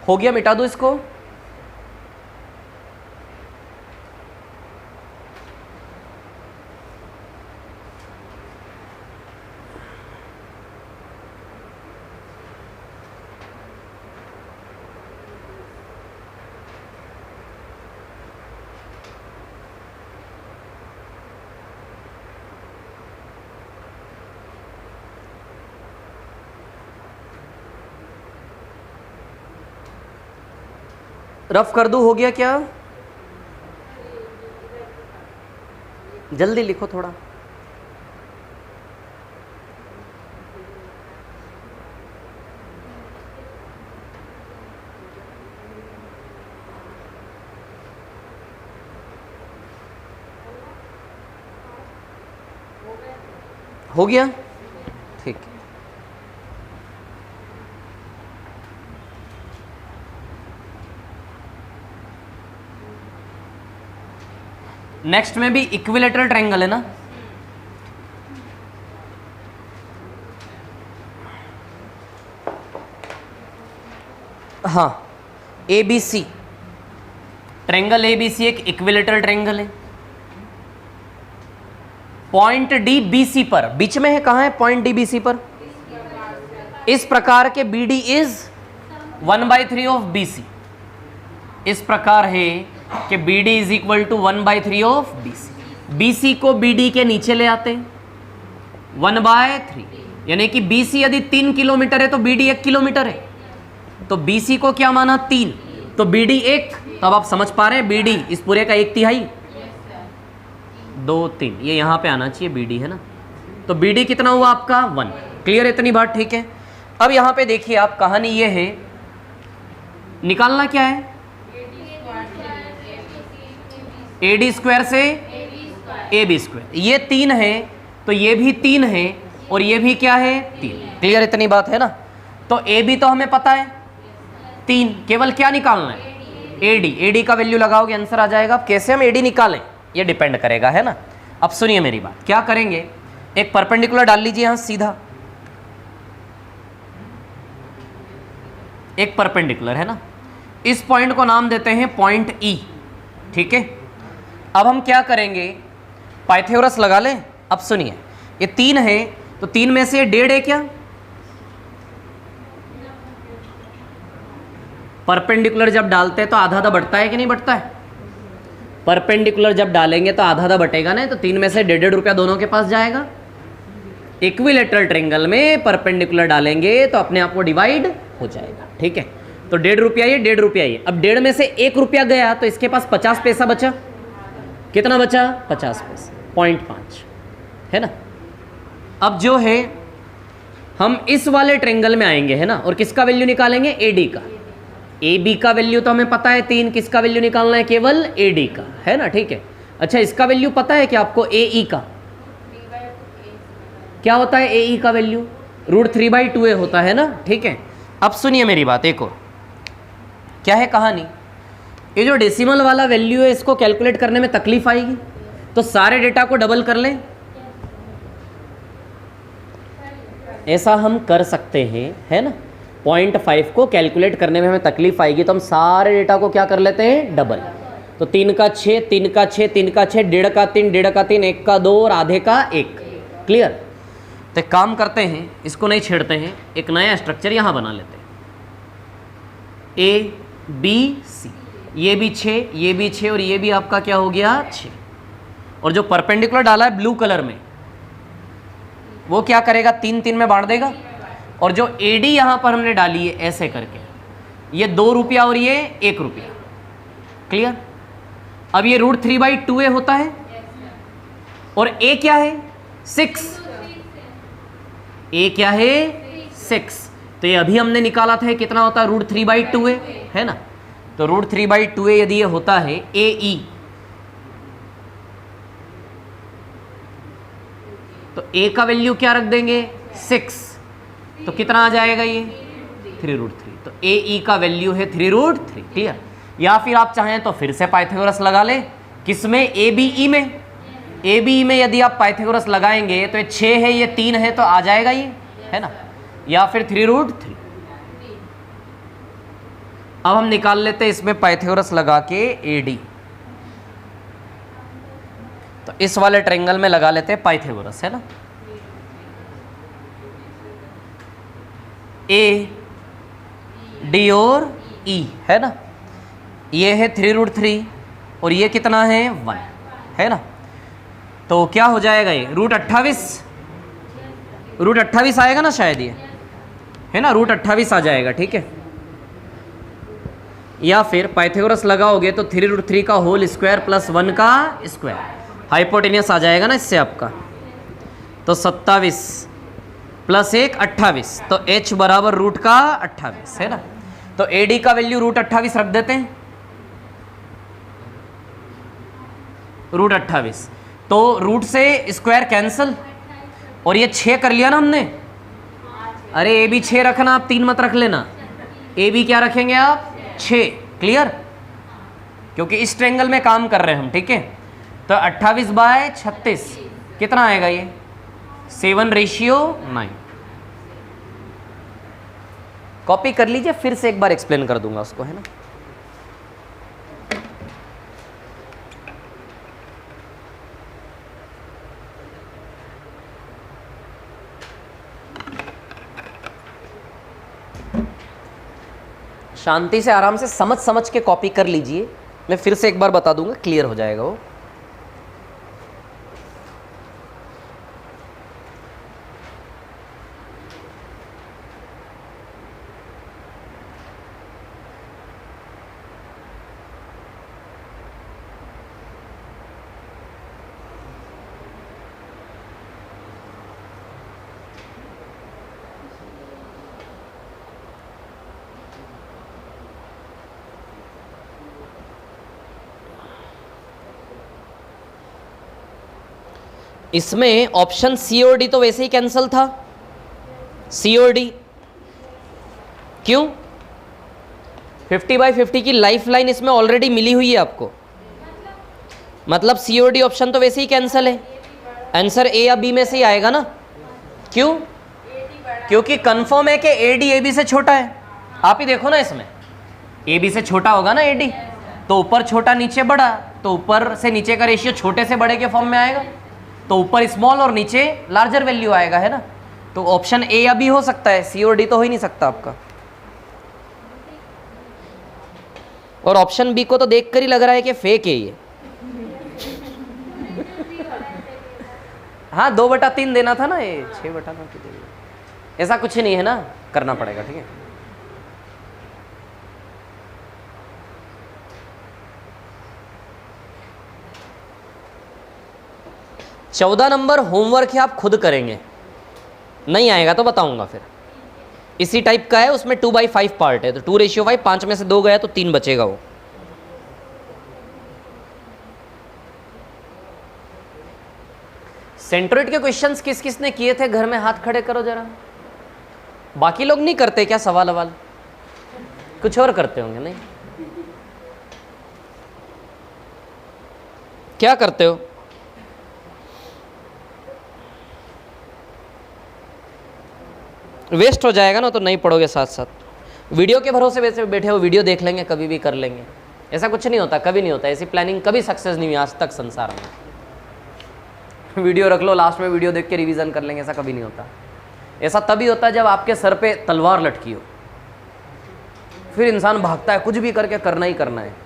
हो गया, मिटा दो इसको। रफ कर दूं, हो गया क्या? जल्दी लिखो थोड़ा। हो गया, ठीक। नेक्स्ट में भी इक्विलेटरल ट्रायंगल है ना, हाँ। ABC ट्रायंगल, ABC एक इक्विलेटरल ट्रायंगल है। पॉइंट डी BC पर, बीच में है, कहां है पॉइंट डी BC पर? इस प्रकार के BD इज 1/3 ऑफ BC। इस प्रकार है कि BD is equal to 1/3 of BC। BC को BD के नीचे ले आते हैं 1/3, यानी कि BC यदि 3 किलोमीटर है तो BD 1 किलोमीटर है। तो BC को क्या माना, 3, तो BD 1। तो अब आप समझ पा रहे हैं BD इस पूरे का 1/3, 2 3, ये यहां पे आना चाहिए BD, है ना। तो BD कितना हुआ आपका 1। क्लियर, इतनी बात ठीक है। अब यहां पे देखिए आप, कहानी ये है, निकालना क्या है, AD स्क्वायर से AB स्क्वायर। ये 3 है तो ये भी 3 है और ये भी क्या है 3। क्लियर, इतनी बात है ना। तो AB तो हमें पता है 3, केवल क्या निकालना है, AD का वैल्यू लगाओगे आंसर आ जाएगा। अब कैसे हम AD निकालें ये डिपेंड करेगा, है ना। अब सुनिए मेरी बात, क्या करेंगे, एक परपेंडिकुलर डाल लीजिए यहां सीधा, एक परपेंडिकुलर, है ना। इस पॉइंट को नाम देते हैं पॉइंट E, ठीक है। अब हम क्या करेंगे, पाइथागोरस लगा लें। अब सुनिए, ये 3 है तो 3 में से 1.5 है क्या, परपेंडिकुलर जब डालते हैं तो आधा आधा बढ़ता है कि नहीं बढ़ता है? परपेंडिकुलर जब डालेंगे तो आधा आधा बटेगा ना, तो 3 में से 1.5 रुपया दोनों के पास जाएगा। इक्विलेटरल ट्रायंगल में परपेंडिकुलर डालेंगे तो अपने आप को डिवाइड हो जाएगा, ठीक है। तो 1.5 रुपया ये, 1.5 रुपया ये। अब 1.5 में से 1 रुपया गया तो इसके पास 50 पैसा बचा। कितना बचा? 50 पैसा, 0.5, है ना। अब जो है हम इस वाले ट्रायंगल में आएंगे, है ना, और किसका वैल्यू निकालेंगे? एडी का। ए बी का वैल्यू तो हमें पता है 3, किसका वैल्यू निकालना है? केवल एडी का, है ना, ठीक है। अच्छा, इसका वैल्यू पता है कि आपको ए ई का क्या होता है? ए ई का वैल्यू √3/2a होता है ना, ठीक है। अब सुनिए मेरी बात एक और, क्या है कहानी, ये जो डेसिमल वाला वैल्यू है इसको कैलकुलेट करने में तकलीफ आएगी, तो सारे डेटा को डबल कर लें, ऐसा हम कर सकते हैं, है ना। 0.5 को कैलकुलेट करने में हमें तकलीफ आएगी तो हम सारे डेटा को क्या कर लेते हैं? डबल। तो 3 का 6, 3 का 6, 3 का 6, 1.5 का 3, 1.5 का 3, 1 का 2 और आधे का 1। क्लियर? तो एक काम करते हैं, इसको नहीं छेड़ते हैं, एक नया स्ट्रक्चर यहाँ बना लेते हैं। A B C, ये भी 6, ये भी 6 और ये भी आपका क्या हो गया? 6। और जो परपेंडिकुलर डाला है ब्लू कलर में वो क्या करेगा? 3 में बांट देगा। और जो एडी यहाँ पर हमने डाली है ऐसे करके, ये 2 रुपया और ये 1 रुपया। क्लियर? अब ये √3/2a होता है और ए क्या है? 6। ए क्या है? 6। तो ये अभी हमने निकाला था, कितना होता है? √3/2a, है ना। तो √3/2a यदि ये होता है ए ई, तो a का वैल्यू क्या रख देंगे? 6। तो कितना आ जाएगा ये? 3√3। तो ए ई का वैल्यू है 3√3। क्लियर? या फिर आप चाहें तो फिर से पाइथागोरस लगा लें, किसमें? ए बी ई में। ए बी ई में यदि आप पाइथागोरस लगाएंगे तो ये 6 है, ये 3 है, तो आ जाएगा ये, है ना। या फिर 3√3। अब हम निकाल लेते हैं इसमें पाइथागोरस लगा के ए डी। तो इस वाले ट्रायंगल में लगा लेते हैं पाइथागोरस, है ना। ए डी और ई, है ना। ये है 3√3 और ये कितना है? 1, है ना। तो क्या हो जाएगा ये? √28 आएगा ना शायद ये, है ना। √28 आ जाएगा, ठीक है। या फिर पाइथागोरस लगाओगे तो 3√3 का होल स्क्वायर प्लस 1 का स्क्वायर, हाइपोटेनियस आ जाएगा ना इससे आपका। तो 27 प्लस 1 28, तो h बराबर √28, है ना। तो AD का वैल्यू √28 रख देते हैं, √28। तो रूट से स्क्वायर कैंसिल और ये 6 कर लिया ना हमने। अरे ए बी 6 रखना, आप 3 मत रख लेना। ए बी क्या रखेंगे आप? 6। क्लियर? क्योंकि इस ट्रायंगल में काम कर रहे हैं हम, ठीक है। तो 28/36 कितना आएगा ये? 7:9। कॉपी कर लीजिए, फिर से एक बार एक्सप्लेन कर दूंगा उसको, है ना। शांति से आराम से समझ समझ के कॉपी कर लीजिए, मैं फिर से एक बार बता दूंगा, क्लियर हो जाएगा वो। इसमें ऑप्शन सी और डी तो वैसे ही कैंसिल था, सी और डी। क्यों? 50/50 की लाइफ लाइन इसमें ऑलरेडी मिली हुई है आपको, मतलब सी और डी ऑप्शन तो वैसे ही कैंसिल है। आंसर ए या बी में से ही आएगा ना। क्यों? क्योंकि कंफर्म है कि ए डी ए बी से छोटा है। आप ही देखो ना, इसमें ए बी से छोटा होगा ना ए डी, तो ऊपर छोटा नीचे बड़ा, तो ऊपर से नीचे का रेशियो छोटे से बड़े के फॉर्म में आएगा, तो ऊपर स्मॉल और नीचे लार्जर वैल्यू आएगा, है ना। तो ऑप्शन ए या बी हो सकता है, सी और डी तो हो ही नहीं सकता आपका। और ऑप्शन बी को तो देखकर ही लग रहा है कि फेक है ये। हाँ 2/3 देना था ना, ये 6/9 की दे दिया। ऐसा कुछ नहीं है ना, करना पड़ेगा, ठीक है। चौदह नंबर होमवर्क है, आप खुद करेंगे, नहीं आएगा तो बताऊंगा फिर। इसी टाइप का है, उसमें 2/5 पार्ट है, तो 2:5, 5 में से 2 गया तो 3 बचेगा वो। सेंट्रोइड के क्वेश्चंस किस किस ने किए थे घर में, हाथ खड़े करो जरा। बाकी लोग नहीं करते क्या सवाल अवाल, कुछ और करते होंगे? नहीं, क्या करते हो? वेस्ट हो जाएगा ना, तो नहीं पढ़ोगे साथ साथ। वीडियो के भरोसे वैसे बैठे हो, वीडियो देख लेंगे, कभी भी कर लेंगे, ऐसा कुछ नहीं होता, कभी नहीं होता। ऐसी प्लानिंग कभी सक्सेस नहीं हुई आज तक संसार में। वीडियो रख लो, लास्ट में वीडियो देख के रिवीजन कर लेंगे, ऐसा कभी नहीं होता। ऐसा तभी होता है जब आपके सर पे तलवार लटकी हो, फिर इंसान भागता है, कुछ भी करके करना ही करना है।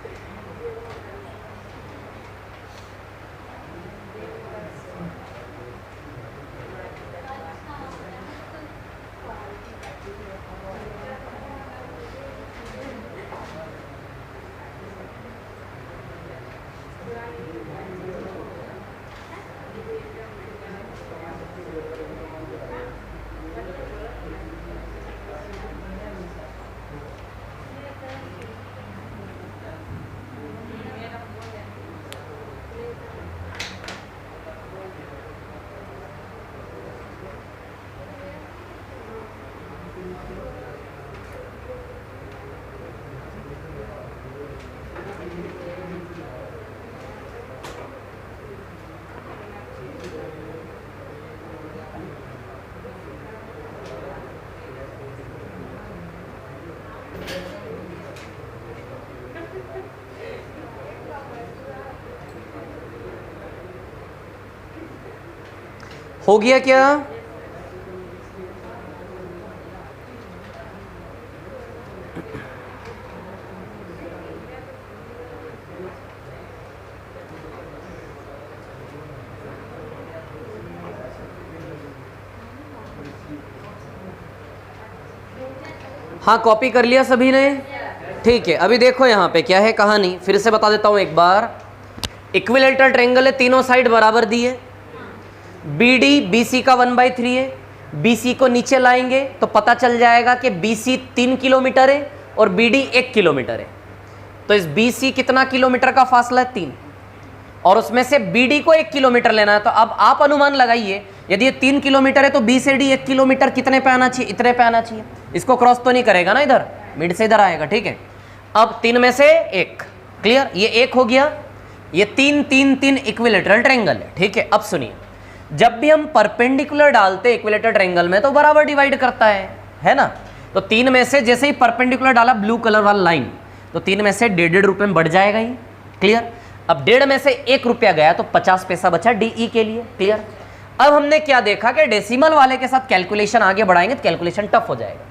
हो गया क्या? हाँ, कॉपी कर लिया सभी ने? ठीक है, अभी देखो यहाँ पे क्या है कहानी, फिर से बता देता हूँ एक बार। इक्विलैटरल ट्रायंगल है, तीनों साइड बराबर दी है। BD BC का 1/3 है। BC को नीचे लाएंगे तो पता चल जाएगा कि BC 3 किलोमीटर है और BD 1 किलोमीटर है। तो इस BC कितना किलोमीटर का फासला है? 3, और उसमें से BD को 1 किलोमीटर लेना है। तो अब आप अनुमान लगाइए, यदि ये 3 किलोमीटर है तो B से D 1 किलोमीटर कितने पे आना चाहिए? इतने पे आना चाहिए। इसको क्रॉस तो नहीं करेगा ना, इधर मिड से इधर आएगा, ठीक है। अब 3 में से 1, क्लियर, ये 1 हो गया। ये 3 3 3 इक्विलैटरल ट्रायंगल है, ठीक है। अब सुनिए, जब भी हम परपेंडिकुलर डालते हैं इक्विलैटरल ट्रायंगल में तो बराबर डिवाइड करता है ना। तो 3 में से जैसे ही परपेंडिकुलर डाला ब्लू कलर वाला लाइन, तो 3 में से 1.5 रुपये में बढ़ जाएगा ही, क्लियर। अब 1.5 में से 1 रुपया गया तो 50 पैसा बचा DE के लिए, क्लियर। अब हमने क्या देखा कि डेसिमल वाले के साथ कैलकुलेशन आगे बढ़ाएंगे तो कैलकुलेशन टफ हो जाएगा,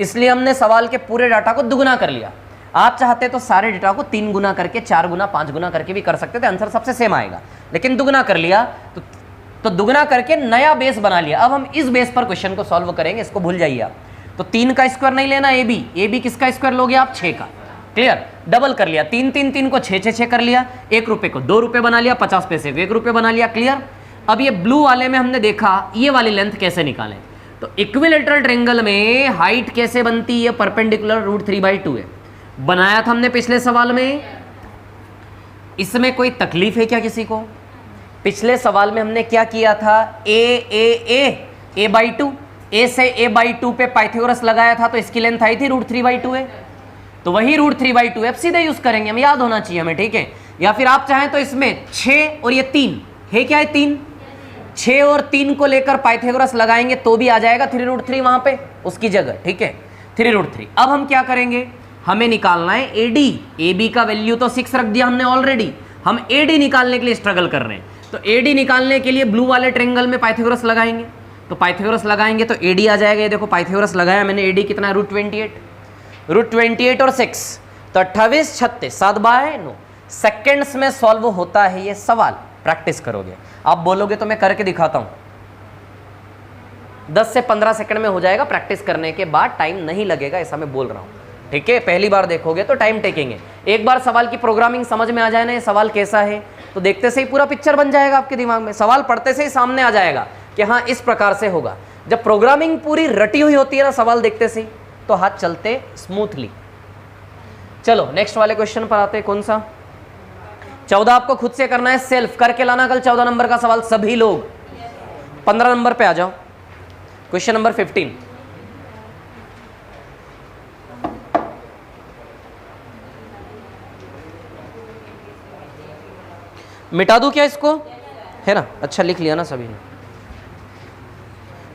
इसलिए हमने सवाल के पूरे डाटा को दुगुना कर लिया। आप चाहते तो सारे डेटा को 3 गुना करके, 4 गुना, 5 गुना करके भी कर सकते थे, आंसर सबसे सेम आएगा, लेकिन दुगुना कर लिया तो दुगना करके नया बेस बना लिया। अब हम इस बेस पर क्वेश्चन को सॉल्व करेंगे, इसको भूल जाइए आप। तो 3 का स्क्वायर नहीं लेना, AB किसका स्क्वायर लोगे आप? 6 का, क्लियर। डबल कर लिया, 3 3 3 को 6 6 6 कर लिया, 1 रुपये को 2 रुपये बना लिया, 50 पैसे को 1 रुपये बना लिया, क्लियर। अब ये ब्लू वाले में हमने देखा ये वाली लेंथ कैसे निकालें। तो इक्विलैटरल ट्रायंगल में हाइट कैसे बनती है? परपेंडिकुलर √3/2 है, बनाया था हमने पिछले सवाल में। इसमें कोई तकलीफ है क्या किसी को? पिछले सवाल में हमने क्या किया था? a/2, a से a/2 पे पाइथागोरस लगाया था, तो इसकी लेंथ आई थी √3/2 है, तो वही √3/2 अब सीधे यूज करेंगे, हम याद होना चाहिए हमें, ठीक है। या फिर आप चाहें तो इसमें 6 और ये 3 है, क्या है 3, 6 और 3 को लेकर पाइथागोरस लगाएंगे तो भी आ जाएगा 3√3 वहां पे उसकी जगह, ठीक है, 3√3। अब हम क्या करेंगे, हमें निकालना है AD। AB का वैल्यू तो 6 रख दिया हमने ऑलरेडी, हम AD निकालने के लिए स्ट्रगल कर रहे हैं। तो AD निकालने के लिए ब्लू वाले ट्रायंगल में पाइथागोरस लगाएंगे, तो पाइथागोरस लगाएंगे तो AD आ जाएगा। ये देखो पाइथागोरस लगाया मैंने, AD कितना है? √28 और 6 तो 28 36 7/9 सेकेंड्स में सॉल्व होता है ये सवाल। प्रैक्टिस करोगे, आप बोलोगे तो मैं करके दिखाता हूँ। 10 से 15 सेकंड में हो जाएगा, प्रैक्टिस करने के बाद टाइम नहीं लगेगा, ऐसा मैं बोल रहा हूँ, ठीक है। पहली बार देखोगे तो टाइम टेकेंगे, एक बार सवाल की प्रोग्रामिंग समझ में आ जाए ना, ये सवाल कैसा है, तो देखते से ही पूरा पिक्चर बन जाएगा आपके दिमाग में, सवाल पढ़ते से ही सामने आ जाएगा कि हाँ इस प्रकार से होगा। जब प्रोग्रामिंग पूरी रटी हुई होती है ना सवाल देखते से, तो हाथ चलते स्मूथली। चलो नेक्स्ट वाले क्वेश्चन पर आते हैं, कौन सा? 14 आपको खुद से करना है, सेल्फ करके लाना कल 14 नंबर का सवाल सभी लोग। 15 नंबर पे आ जाओ, क्वेश्चन नंबर 15। मिटा दूं क्या इसको? है ना, अच्छा लिख लिया ना सभी ने।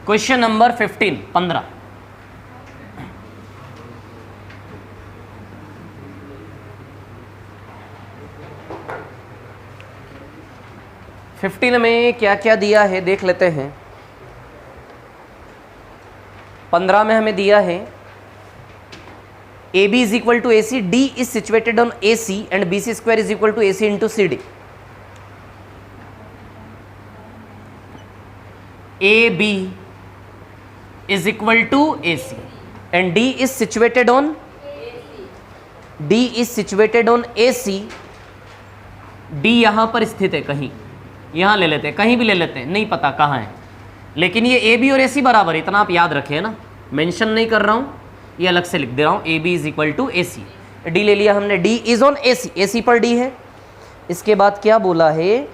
Question number 15। फिफ्टीन में क्या क्या दिया है देख लेते हैं। 15 में हमें दिया है AB is equal to AC, D is situated on AC and BC square is equal to AC into CD। AB is equal to AC and D is situated on AC। D यहां पर स्थित है, कहीं यहां ले लेते हैं, कहीं भी ले लेते हैं, नहीं पता कहां है, लेकिन ये AB और AC बराबर है, इतना आप याद रखें ना, मेंशन नहीं कर रहा हूं, ये अलग से लिख दे रहा हूं। AB is equal to AC, D ले लिया हमने, D is on AC, AC पर D है। इसके बाद क्या बोला है?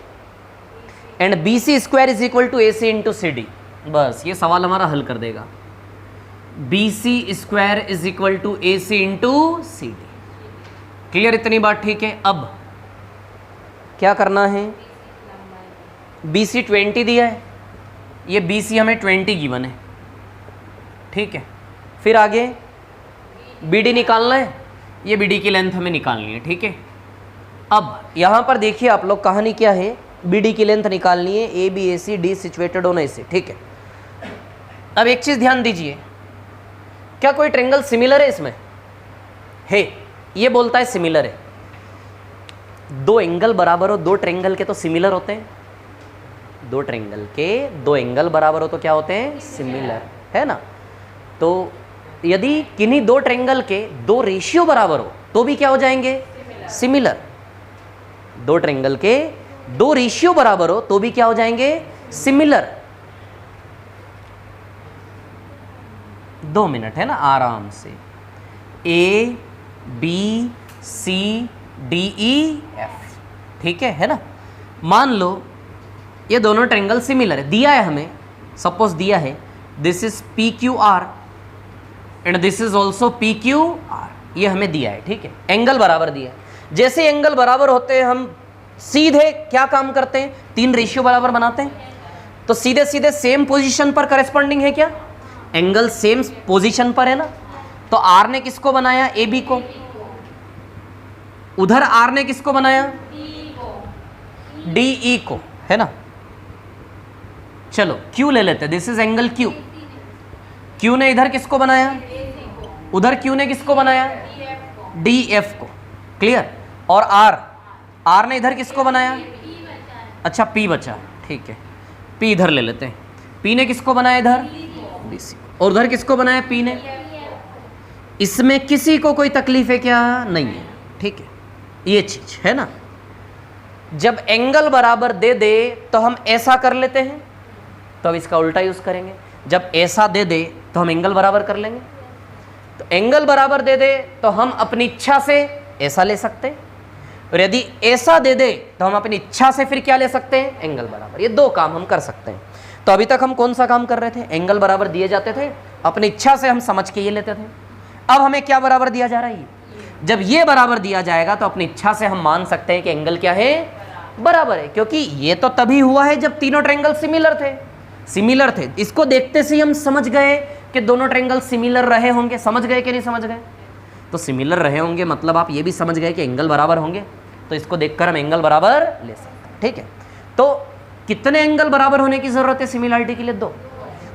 And BC square is equal to AC into CD। बस ये सवाल हमारा हल कर देगा। BC square is equal to AC into CD। Clear इतनी बात? ठीक है। अब क्या करना है? BC 20 दिया है, ये BC हमें 20 गिवन है, ठीक है। फिर आगे BD निकालना है, ये BD की लेंथ हमें निकालनी है, ठीक है। अब यहां पर देखिए आप लोग, कहानी क्या है? BD की लेंथ निकालनी है, AB AC D situated on AC, ठीक है। अब एक चीज ध्यान दीजिए, क्या कोई ट्रेंगल सिमिलर है इसमें? है, ये बोलता है सिमिलर है। दो एंगल बराबर हो, दो ट्रेंगल के तो सिमिलर होते हैं, दो ट्रेंगल के दो एंगल बराबर हो तो क्या होते हैं? सिमिलर, है ना। तो यदि किन्हीं दो ट्रेंगल के दो रेशियो बराबर हो तो भी क्या हो जाएंगे? सिमिलर। दो ट्रेंगल के दो रेशियो बराबर हो तो भी क्या हो जाएंगे? सिमिलर। 2 मिनट है ना, आराम से। A B C D E F, ठीक है ना। मान लो ये दोनों ट्रेंगल सिमिलर है, दिया है हमें, सपोज दिया है this is PQR and this is also PQR, ये हमें दिया है, ठीक है। एंगल बराबर दिया है। जैसे एंगल बराबर होते हैं हम सीधे क्या काम करते हैं? 3 रेशियो बराबर बनाते हैं। तो सीधे सीधे सेम पोजीशन पर करस्पॉन्डिंग है क्या? एंगल सेम पोजीशन पर है ना। तो R ने किसको बनाया? AB को। उधर R ने किसको बनाया? DE को, है ना। चलो Q ले लेते हैं, this is angle Q। Q ने इधर किसको बनाया? उधर Q ने किसको बनाया? DF को। क्लियर। और R ने इधर किसको बनाया? अच्छा P बचा, ठीक है। P इधर ले लेते हैं, P ने किसको बनाया? इधर BC। और उधर किसको बनाया? P ने। इसमें किसी को कोई तकलीफ है क्या? नहीं है, ठीक है। ये चीज है ना, जब एंगल बराबर दे दे तो हम ऐसा कर लेते हैं, तो अब इसका उल्टा यूज करेंगे। जब ऐसा दे दे तो हम एंगल बराबर कर लेंगे। तो एंगल बराबर दे दे तो हम अपनी इच्छा से ऐसा ले सकते हैं, और यदि ऐसा दे दे तो हम अपनी इच्छा से फिर क्या ले सकते हैं? एंगल बराबर। ये दो काम हम कर सकते हैं। तो अभी तक हम कौन सा काम कर रहे थे? एंगल बराबर दिए जाते थे, अपनी इच्छा से हम समझ के ये लेते थे। अब हमें क्या बराबर दिया जा रहा है? जब ये बराबर दिया जाएगा तो अपनी इच्छा से हम मान सकते हैं कि एंगल क्या है? बराबर है, क्योंकि ये तो तभी हुआ है जब तीनों ट्रायंगल सिमिलर थे। इसको देखते से ही हम समझ गए कि दोनों ट्रायंगल सिमिलर रहे होंगे। समझ गए कि नहीं समझ गए? तो सिमिलर रहे होंगे मतलब आप ये भी समझ गए कि एंगल बराबर होंगे, तो इसको देखकर हम एंगल बराबर ले सकते हैं, ठीक है। तो कितने एंगल बराबर होने की जरूरत है सिमिलरिटी के लिए? 2।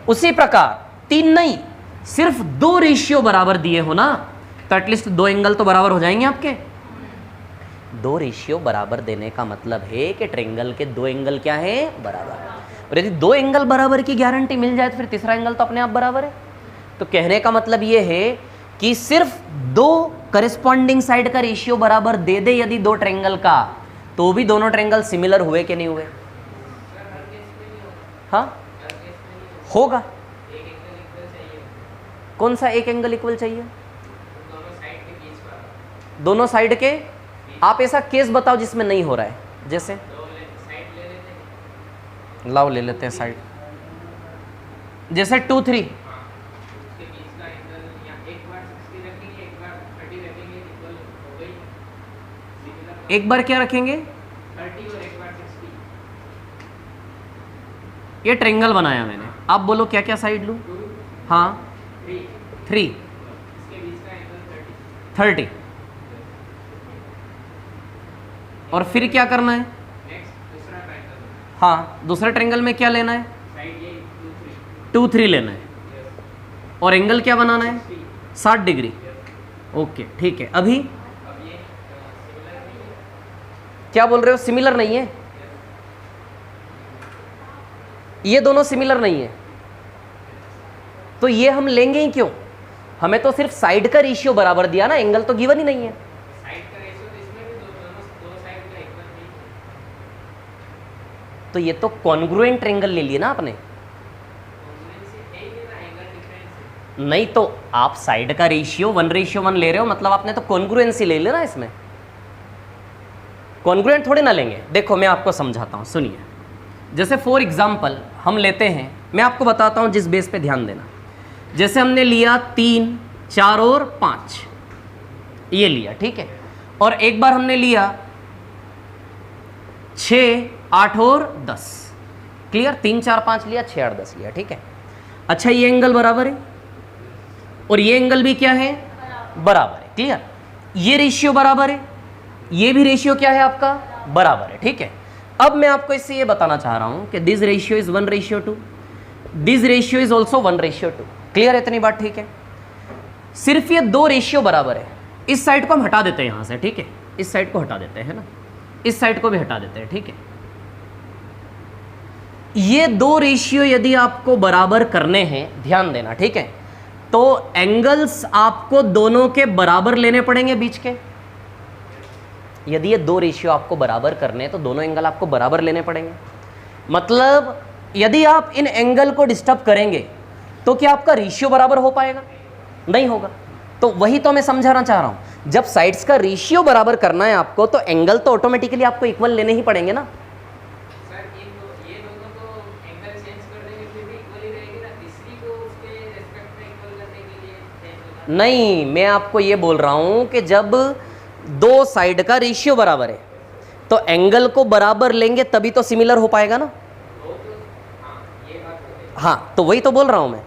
उसी प्रकार 3 नहीं, सिर्फ 2 रेशियो बराबर दिए हो ना, तो एटलीस्ट 2 एंगल तो बराबर हो जाएंगे आपके। दो रेशियो बराबर देने का मतलब है कि ट्रायंगल के दो एंगल क्या हैं, बराबर। और यदि दो एंगल बराबर की गारंटी मिल जाए तो फिर तीसरा एंगल तो अपने आप बराबर है। तो कहने का मतलब ये है कि सिर्फ दो करेस्पॉन्डिंग साइड का रेशियो बराबर दे दे यदि दो ट्रायंगल का, तो भी दोनों ट्रायंगल सिमिलर हुए कि नहीं हुए? हाँ होगा। कौन सा एक एंगल इक्वल चाहिए? दोनों साइड के। आप ऐसा केस बताओ जिसमें नहीं हो रहा है, जैसे लाओ ले लेते हैं साइड, जैसे 2 3 एक बार क्या रखेंगे? 30 और एक बार 60। ये ट्रायंगल बनाया मैंने, आप बोलो क्या क्या साइड लूं? हाँ 3 30। और फिर क्या करना है? हाँ दूसरा ट्रायंगल में क्या लेना है? 2 3 लेना है। और एंगल क्या बनाना है? 60 डिग्री। ओके ठीक है। अभी क्या बोल रहे हो? सिमिलर नहीं है, ये दोनों सिमिलर नहीं है, तो ये हम लेंगे ही क्यों? हमें तो सिर्फ साइड का रेशियो बराबर दिया ना, एंगल तो गिवन ही नहीं है। तो ये तो कॉन्ग्रुएंट ट्रायंगल ले लिए ना आपने। नहीं तो आप साइड का रेशियो 1:1 ले रहे हो, मतलब आपने तो कॉन्ग्रुएंसी ले लेना इसमें। कॉन्ग्रुएंट थोड़ी ना लेंगे। देखो मैं आपको समझाता हूँ, सुनिए। जैसे फॉर एग्जाम्पल हम लेते हैं, मैं आपको बताता हूँ जिस बेस पे ध्यान देना। जैसे हमने लिया 3 4 और 5, ये लिया ठीक है। और एक बार हमने लिया 6 8 और 10, क्लियर? 3 4 5 लिया, 6 8 10 लिया, ठीक है। अच्छा ये एंगल बराबर है और ये एंगल भी क्या है? बराबर है, क्लियर? ये रेशियो बराबर है, ये भी रेशियो क्या है आपका? बराबर है, ठीक है। अब मैं आपको इससे ये बताना चाह रहा हूं कि this ratio is 1:2, this ratio is also 1:2। Clear है इतनी बात? ठीक है। सिर्फ ये दो रेशियो बराबर है। इस साइड को हम हटा देते हैं यहां से, ठीक है? इस साइड को हटा देते हैं ना, इस साइड को भी हटा देते हैं, ठीक है। ये दो रेशियो यदि आपको बराबर करने हैं, ध्यान देना, ठीक है, तो एंगल्स आपको दोनों के बराबर लेने पड़ेंगे बीच के। यदि ये दो रेशियो आपको बराबर करने हैं तो दोनों एंगल आपको बराबर लेने पड़ेंगे। मतलब यदि आप इन एंगल को डिस्टर्ब करेंगे तो क्या आपका रेशियो बराबर हो पाएगा? नहीं होगा। तो वही तो मैं समझाना चाह रहा हूं, जब साइड्स का रेशियो बराबर करना है आपको तो एंगल तो ऑटोमेटिकली आपको इक्वल लेने ही पड़ेंगे ना। नहीं, मैं आपको ये बोल रहा हूं कि जब दो साइड का रेशियो बराबर है तो एंगल को बराबर लेंगे तभी तो सिमिलर हो पाएगा ना। हाँ तो वही तो बोल रहा हूं मैं।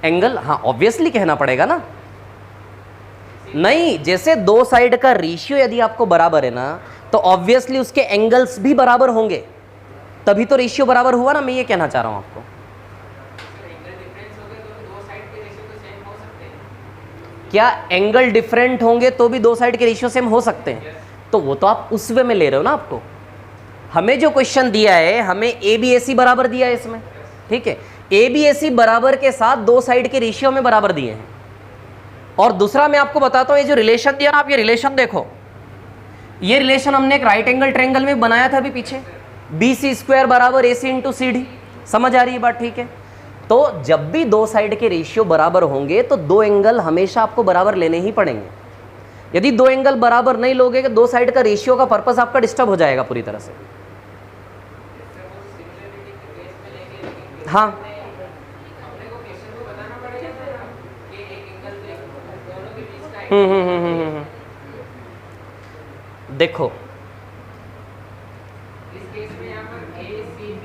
एंगल, हाँ ऑब्वियसली कहना पड़ेगा ना। नहीं, जैसे दो साइड का रेशियो यदि आपको बराबर है ना तो ऑब्वियसली उसके एंगल्स भी बराबर होंगे, तभी तो रेशियो बराबर हुआ ना। मैं ये कहना चाह रहा हूं आपको। क्या एंगल डिफरेंट होंगे तो भी दो साइड के रेशियो सेम हो सकते हैं? तो वो तो आप उस वे में ले रहे हो ना। आपको हमें जो क्वेश्चन दिया है, हमें ए बी ए सी बराबर दिया है इसमें, ठीक है। ए बी ए सी बराबर के साथ दो साइड के रेशियो में बराबर दिए हैं। और दूसरा मैं आपको बताता हूं, ये जो रिलेशन दिया ना, आप ये रिलेशन देखो, ये रिलेशन हमने एक राइट एंगल ट्रायंगल में बनाया था अभी पीछे, BC² बराबर AC इंटू CD। समझ आ रही है बात? ठीक है। तो जब भी दो साइड के रेशियो बराबर होंगे तो दो एंगल हमेशा आपको बराबर लेने ही पड़ेंगे। यदि दो एंगल बराबर नहीं लोगे तो दो साइड का रेशियो का पर्पस आपका डिस्टर्ब हो जाएगा पूरी तरह से। हाँ देखो इस केस में यहाँ पर A, C, B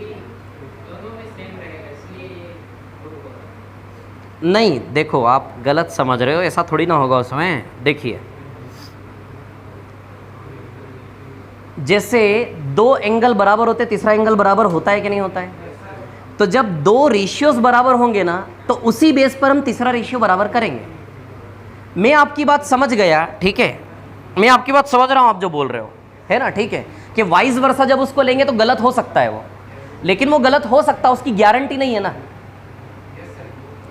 दोनों में सेम रहेगा, इसलिए ये होगा। नहीं, देखो आप गलत समझ रहे हो, ऐसा थोड़ी ना होगा उसमें। देखिए जैसे दो एंगल बराबर होते तीसरा एंगल बराबर होता है कि नहीं होता है? तो जब दो रेशियोज बराबर होंगे ना तो उसी बेस पर हम तीसरा रेशियो बराबर करेंगे। मैं आपकी बात समझ गया, ठीक है, मैं आपकी बात समझ रहा हूं आप जो बोल रहे हो, है ना, ठीक है, कि वाइस वर्सा जब उसको लेंगे तो गलत हो सकता है वो, लेकिन वो गलत हो सकता है उसकी गारंटी नहीं है ना,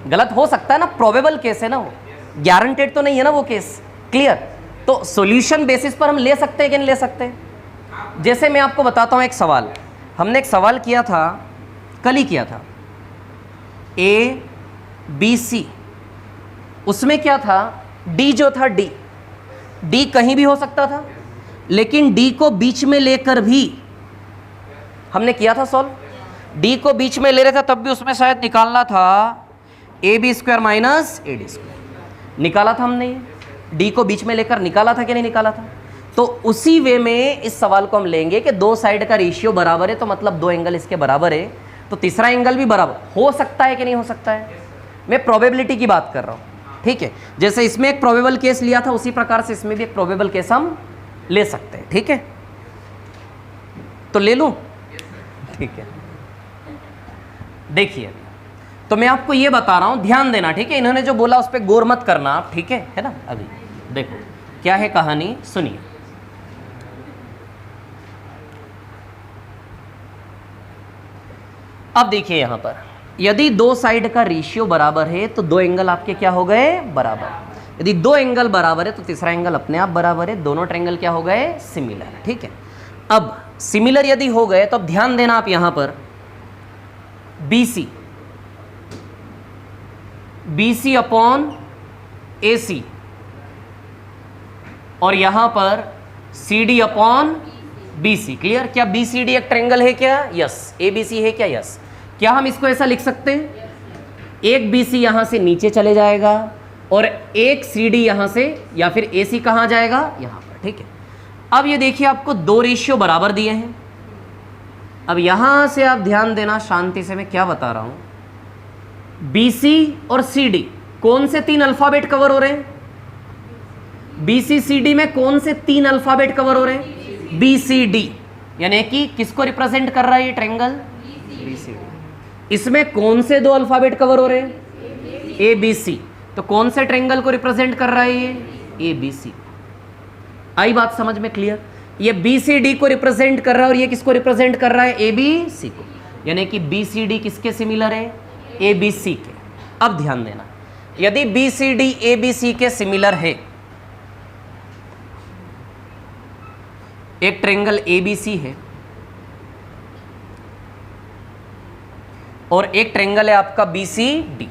गलत हो सकता है ना, प्रोबेबल केस है ना, वो गारंटेड तो नहीं है ना वो केस। क्लियर? तो सॉल्यूशन बेसिस पर हम ले सकते हैं कि नहीं ले सकते? जैसे मैं आपको बताता हूं एक सवाल, हमने एक सवाल किया था, कल ही किया था, ए बी सी, उसमें क्या था, डी जो था, डी कहीं भी हो सकता था, लेकिन डी को बीच में लेकर भी हमने किया था सॉल्व। डी को बीच में ले रहे थे तब भी उसमें शायद निकालना था A B square minus A D square, निकाला था हमने, डी को बीच में लेकर निकाला था कि नहीं निकाला था? तो उसी वे में इस सवाल को हम लेंगे कि दो साइड का रेशियो बराबर है, तो मतलब दो एंगल इसके बराबर है, तो तीसरा एंगल भी बराबर हो सकता है कि नहीं हो सकता है? मैं प्रोबेबिलिटी की बात कर रहा हूं, ठीक है, जैसे इसमें एक प्रोबेबल केस लिया था उसी प्रकार से इसमें भी एक प्रोबेबल केस हम ले सकते हैं, ठीक है, तो ले लूं, ठीक है। देखिए, तो मैं आपको ये बता रहा हूं, ध्यान देना, ठीक है, इन्होंने जो बोला उस पर गौर मत करना आप, ठीक है ना। अभी देखो क्या है कहानी, सुनिए। अब देखिए यहां पर, यदि दो साइड का रेशियो बराबर है तो दो एंगल आपके क्या हो गए, बराबर। यदि दो एंगल बराबर है तो तीसरा एंगल अपने आप बराबर है, दोनों ट्रायंगल क्या हो गए, सिमिलर, ठीक है। अब सिमिलर यदि हो गए तो अब ध्यान देना आप यहां पर, BC अपॉन AC और यहां पर CD अपॉन BC। क्लियर? क्या BCD एक ट्रायंगल है क्या? यस। ABC है क्या? यस। क्या हम इसको ऐसा लिख सकते हैं, एक BC यहां से नीचे चले जाएगा और एक CD यहां से, या फिर AC कहां जाएगा, यहां पर, ठीक है। अब ये देखिए आपको दो रेशियो बराबर दिए हैं, अब यहां से आप ध्यान देना शांति से, मैं क्या बता रहा हूं, BC और CD कौन से तीन अल्फाबेट कवर हो रहे हैं? BC CD में कौन से तीन अल्फाबेट कवर हो रहे हैं? BCD, यानी कि किसको रिप्रेजेंट कर रहा है ये ट्रायंगल? BCD। इसमें कौन से दो अल्फाबेट कवर हो रहे हैं? ABC। तो कौन से ट्रायंगल को रिप्रेजेंट कर रहा है ये? ABC। आई बात समझ में? क्लियर? ये BCD को रिप्रेजेंट कर रहा है और ये किसको रिप्रेजेंट कर रहा है? ABC को, यानी कि BCD किसके सिमिलर है? ABC के। अब ध्यान देना, यदि BCD ABC के सिमिलर है, एक ट्रायंगल ABC है और एक ट्रायंगल है आपका BCD,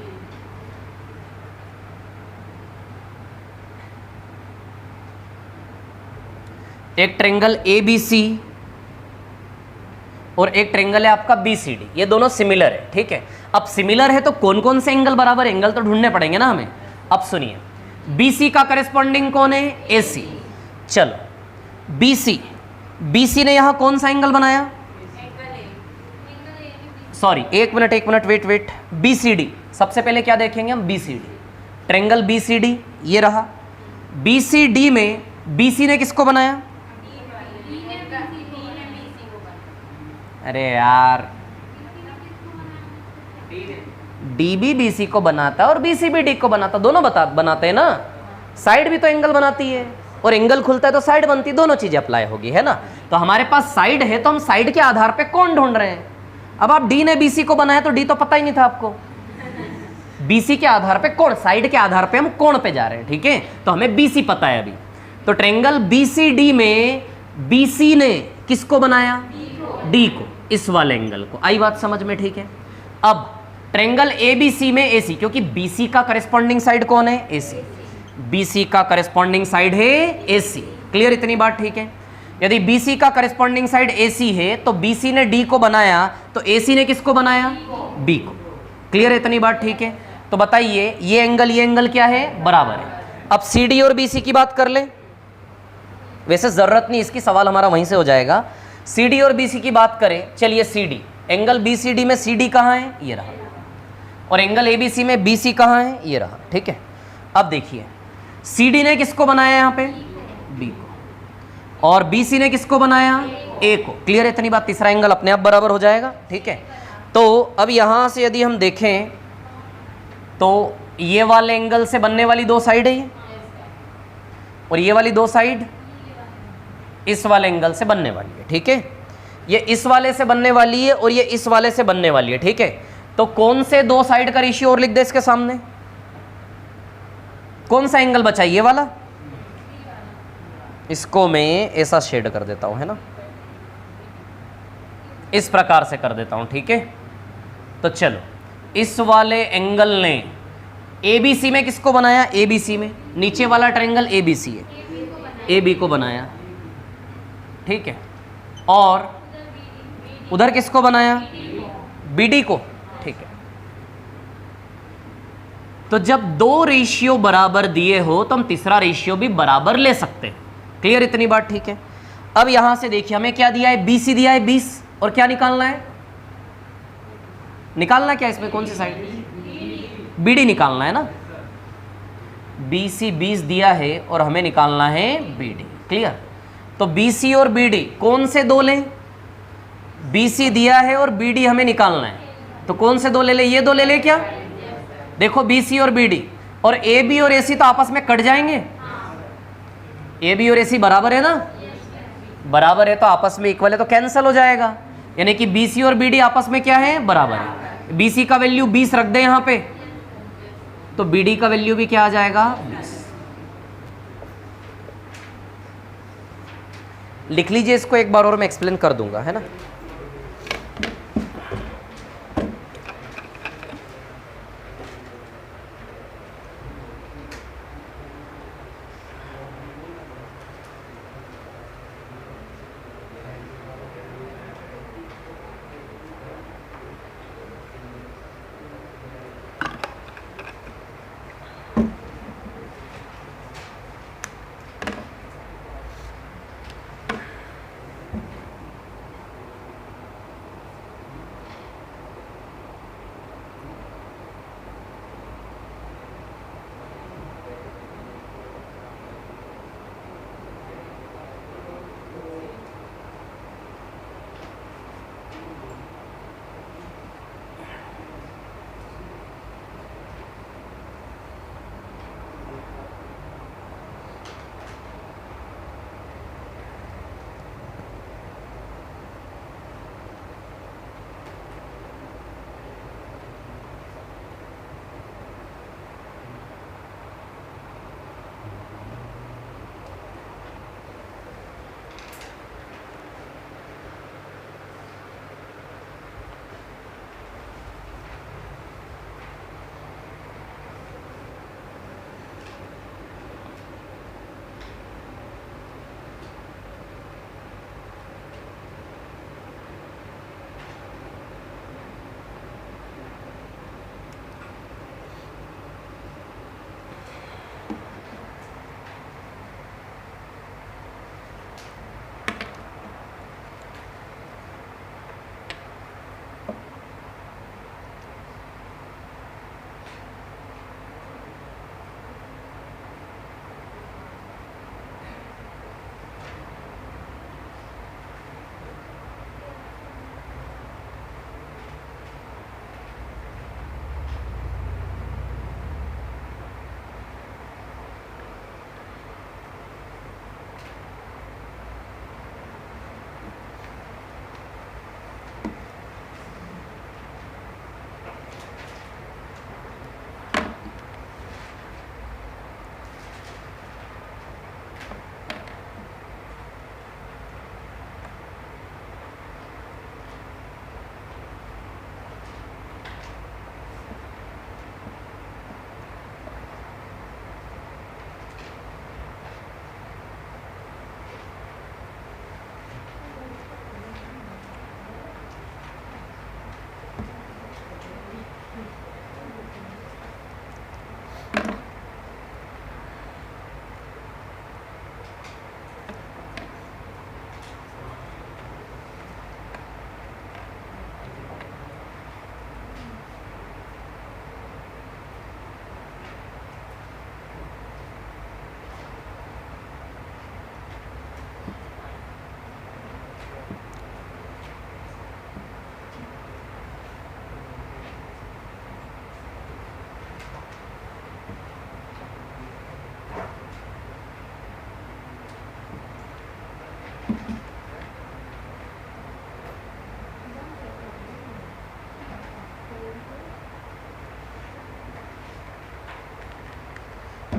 एक ट्रायंगल ABC और एक ट्रायंगल है आपका BCD, ये दोनों सिमिलर है, ठीक है। अब सिमिलर है तो कौन कौन से एंगल बराबर, एंगल तो ढूंढने पड़ेंगे ना हमें। अब सुनिए, BC का करेस्पॉन्डिंग कौन है? AC। चलो BC ने यहां कौन सा एंगल बनाया? सॉरी, एक मिनट, वेट। BCD, सबसे पहले क्या देखेंगे हम? BCD, ट्रायंगल BCD ये रहा। BCD में BC ने किसको बनाया? अरे यार, DB BC को बनाता है और BC भी D को बनाता, दोनों बनाते हैं ना। साइड भी तो एंगल बनाती है और एंगल खुलता है तो साइड बनती है, दोनों चीजें अप्लाई होगी, है ना। तो हमारे पास साइड है तो हम साइड के आधार पे कौन ढूंढ रहे हैं? अब आप D ने BC को बनाया तो D तो पता ही नहीं था आपको, BC के आधार पे कोण, साइड के आधार पे हम कोण पे जा रहे हैं, ठीक है। तो हमें BC पता है अभी, तो ट्रायंगल BCD में BC ने किसको बनाया? D को, इस वाले एंगल को। आई बात समझ में? ठीक है। अब ट्रायंगल ABC में AC, क्योंकि BC का करेस्पॉन्डिंग साइड कौन है? AC। BC का करेस्पॉन्डिंग साइड है AC। क्लियर? इतनी बात ठीक है। यदि BC का करेस्पॉन्डिंग साइड AC है तो BC ने D को बनाया तो AC ने किसको बनाया? B को। क्लियर? इतनी बात ठीक है। तो बताइए ये एंगल क्या है? बराबर है। अब CD और BC की बात कर ले, वैसे जरूरत नहीं इसकी, सवाल हमारा वहीं से हो जाएगा। CD और BC की बात करें, चलिए CD, एंगल BCD में CD कहाँ है? ये रहा, और एंगल ABC में BC कहाँ है? ये रहा, ठीक है। अब देखिए CD ने किसको बनाया यहाँ पे? B को, और BC ने किसको बनाया, A को। क्लियर है इतनी बात, तीसरा एंगल अपने आप बराबर हो जाएगा। ठीक है, तो अब यहां से यदि हम देखें तो ये वाले एंगल से बनने वाली दो साइड है ये, और ये वाली दो साइड इस वाले एंगल से बनने वाली है। ठीक है, ये इस वाले से बनने वाली है और ये इस वाले से बनने वाली है। ठीक है, तो कौन से दो साइड का रेशियो और लिख दे इसके सामने, कौन सा एंगल बचा, ये वाला। इसको मैं ऐसा शेड कर देता हूं, है ना, इस प्रकार से कर देता हूं। ठीक है, तो चलो, इस वाले एंगल ने ABC में किसको बनाया, ABC में, नीचे वाला ट्रायंगल ABC है, AB को बनाया। ठीक है, और उधर किसको बनाया, BD को। ठीक है, तो जब दो रेशियो बराबर दिए हो तो हम तीसरा रेशियो भी बराबर ले सकते हैं। क्लियर इतनी बात। ठीक है, अब यहां से देखिए हमें क्या दिया है, BC दिया है 20, और क्या निकालना है, निकालना क्या इसमें, कौन सी साइड, BD निकालना है ना। BC 20 दिया है और हमें निकालना है BD। क्लियर, तो BC और BD कौन से दो लें, BC दिया है और BD हमें निकालना है, तो कौन से दो ले ले, ये दो ले ले क्या। देखो BC और BD, और AB और AC तो आपस में कट जाएंगे, AB और AC बराबर है ना, बराबर है तो आपस में इक्वल है तो कैंसिल हो जाएगा, यानी कि BC और BD आपस में क्या है, बराबर है। BC का वैल्यू 20 रख दे यहां पे, तो BD का वैल्यू भी क्या आ जाएगा, 20। लिख लीजिए इसको एक बार और मैं एक्सप्लेन कर दूंगा, है ना।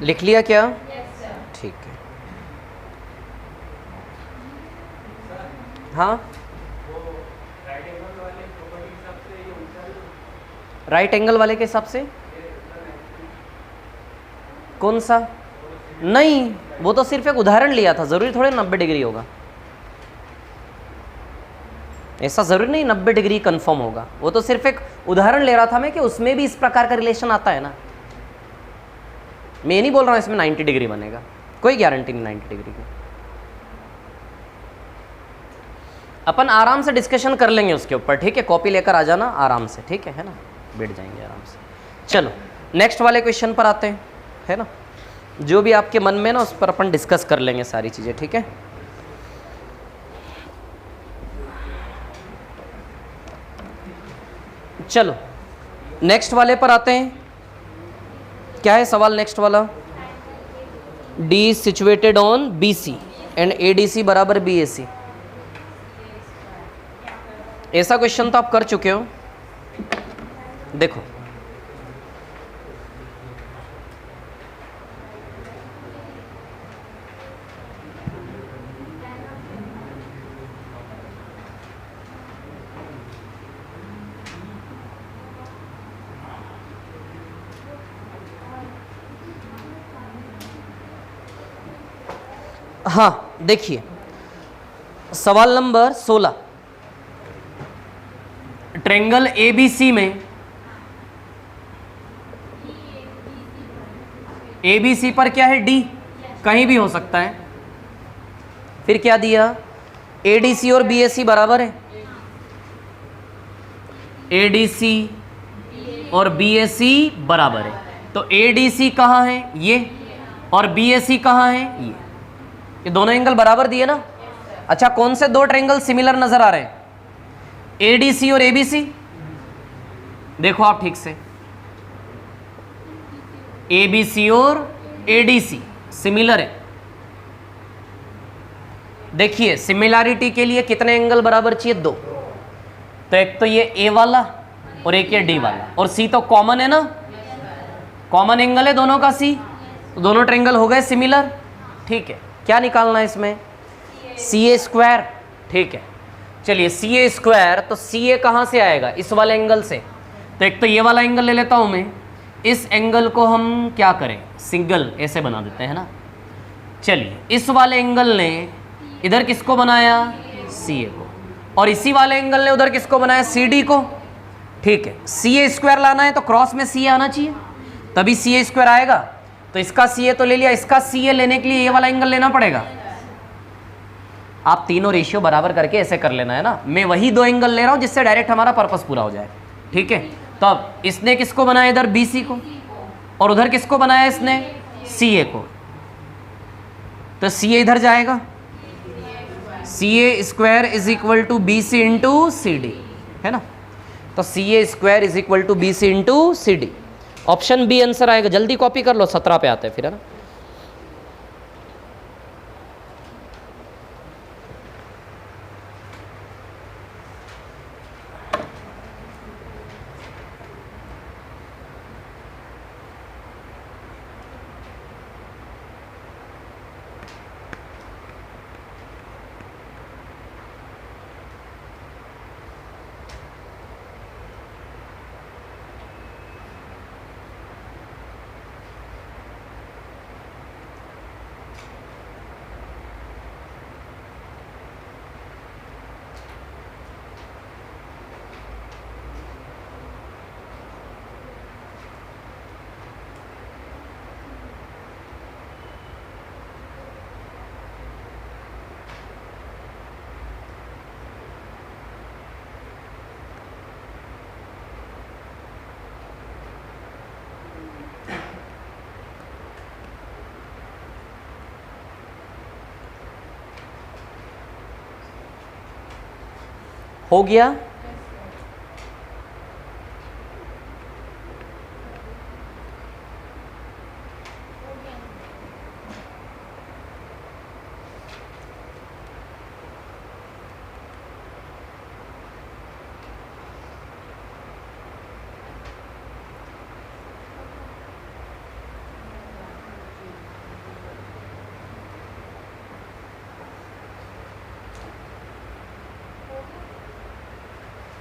लिख लिया क्या? ठीक है। हाँ, राइट एंगल वाले के हिसाब से कौन सा? नहीं, वो तो सिर्फ एक उदाहरण लिया था, जरूरी थोड़े 90 डिग्री होगा, ऐसा जरूरी नहीं 90 डिग्री कंफर्म होगा, वो तो सिर्फ एक उदाहरण ले रहा था मैं कि उसमें भी इस प्रकार का रिलेशन आता है ना। मैं ये नहीं बोल रहा हूँ इसमें 90 डिग्री बनेगा, कोई गारंटी नहीं 90 डिग्री की। अपन आराम से डिस्कशन कर लेंगे उसके ऊपर, ठीक है? कॉपी लेकर आ जाना आराम से, ठीक है ना? बैठ जाएंगे आराम से। चलो नेक्स्ट वाले क्वेश्चन पर आते हैं, है ना? जो भी आपके मन में ना उस पर अपन डिस्कस कर लेंगे सारी चीज़ें, ठीक है? चलो नेक्स्ट वाले पर आते हैं। क्या है सवाल नेक्स्ट वाला? D is situated on B C and A D C बराबर बी ए सी। ऐसा क्वेश्चन तो आप कर चुके हो। देखो हाँ, देखिए सवाल नंबर 16, ट्रेंगल एबीसी में एबीसी पर क्या है? डी, कहीं भी हो सकता है। फिर क्या दिया? एडीसी और बीएसी बराबर है, एडीसी और बीएसी बराबर है। तो एडीसी कहाँ है? ये, और बीएसी कहाँ है? ये दोनों एंगल बराबर दिए ना। अच्छा, कौन से दो ट्रायंगल सिमिलर नजर आ रहे हैं? एडीसी और एबीसी। देखो आप ठीक से, एबीसी और एडीसी सिमिलर है। देखिए सिमिलैरिटी के लिए कितने एंगल बराबर चाहिए? दो। तो एक तो ये ए वाला और एक ये डी वाला, और सी तो कॉमन है ना, कॉमन एंगल है दोनों का सी, तो दोनों ट्रायंगल हो गए सिमिलर। ठीक है, क्या निकालना है इसमें? सी ए स्क्वायर। ठीक है, चलिए सी ए स्क्वायर, तो सी ए कहाँ से आएगा? इस वाले एंगल से। तो एक तो ये वाला एंगल ले लेता हूँ मैं, इस एंगल को हम क्या करें? सिंगल ऐसे बना देते हैं ना। चलिए इस वाले एंगल ने इधर किसको बनाया? सी ए को, और इसी वाले एंगल ने उधर किसको बनाया? सी डी को। ठीक है, सी ए स्क्वायर लाना है तो क्रॉस में सी ए आना चाहिए, तभी सी ए स्क्वायर आएगा। तो इसका सी ए तो ले लिया, इसका सी ए लेने के लिए ये वाला एंगल लेना पड़ेगा। आप तीनों रेशियो बराबर करके ऐसे कर लेना है ना। मैं वही दो एंगल ले रहा हूं जिससे डायरेक्ट हमारा पर्पस पूरा हो जाए। ठीक है, तो अब इसने किसको बनाया? इधर बी सी को, और उधर किसको बनाया इसने? सी ए को। तो सी ए इधर जाएगा, C A square is equal to B C into C D, है ना। तो C A square is equal to B C into C D. Option B answer आएगा। जल्दी कॉपी कर लो, 17 पे आते हैं फिर, है ना। हो गया।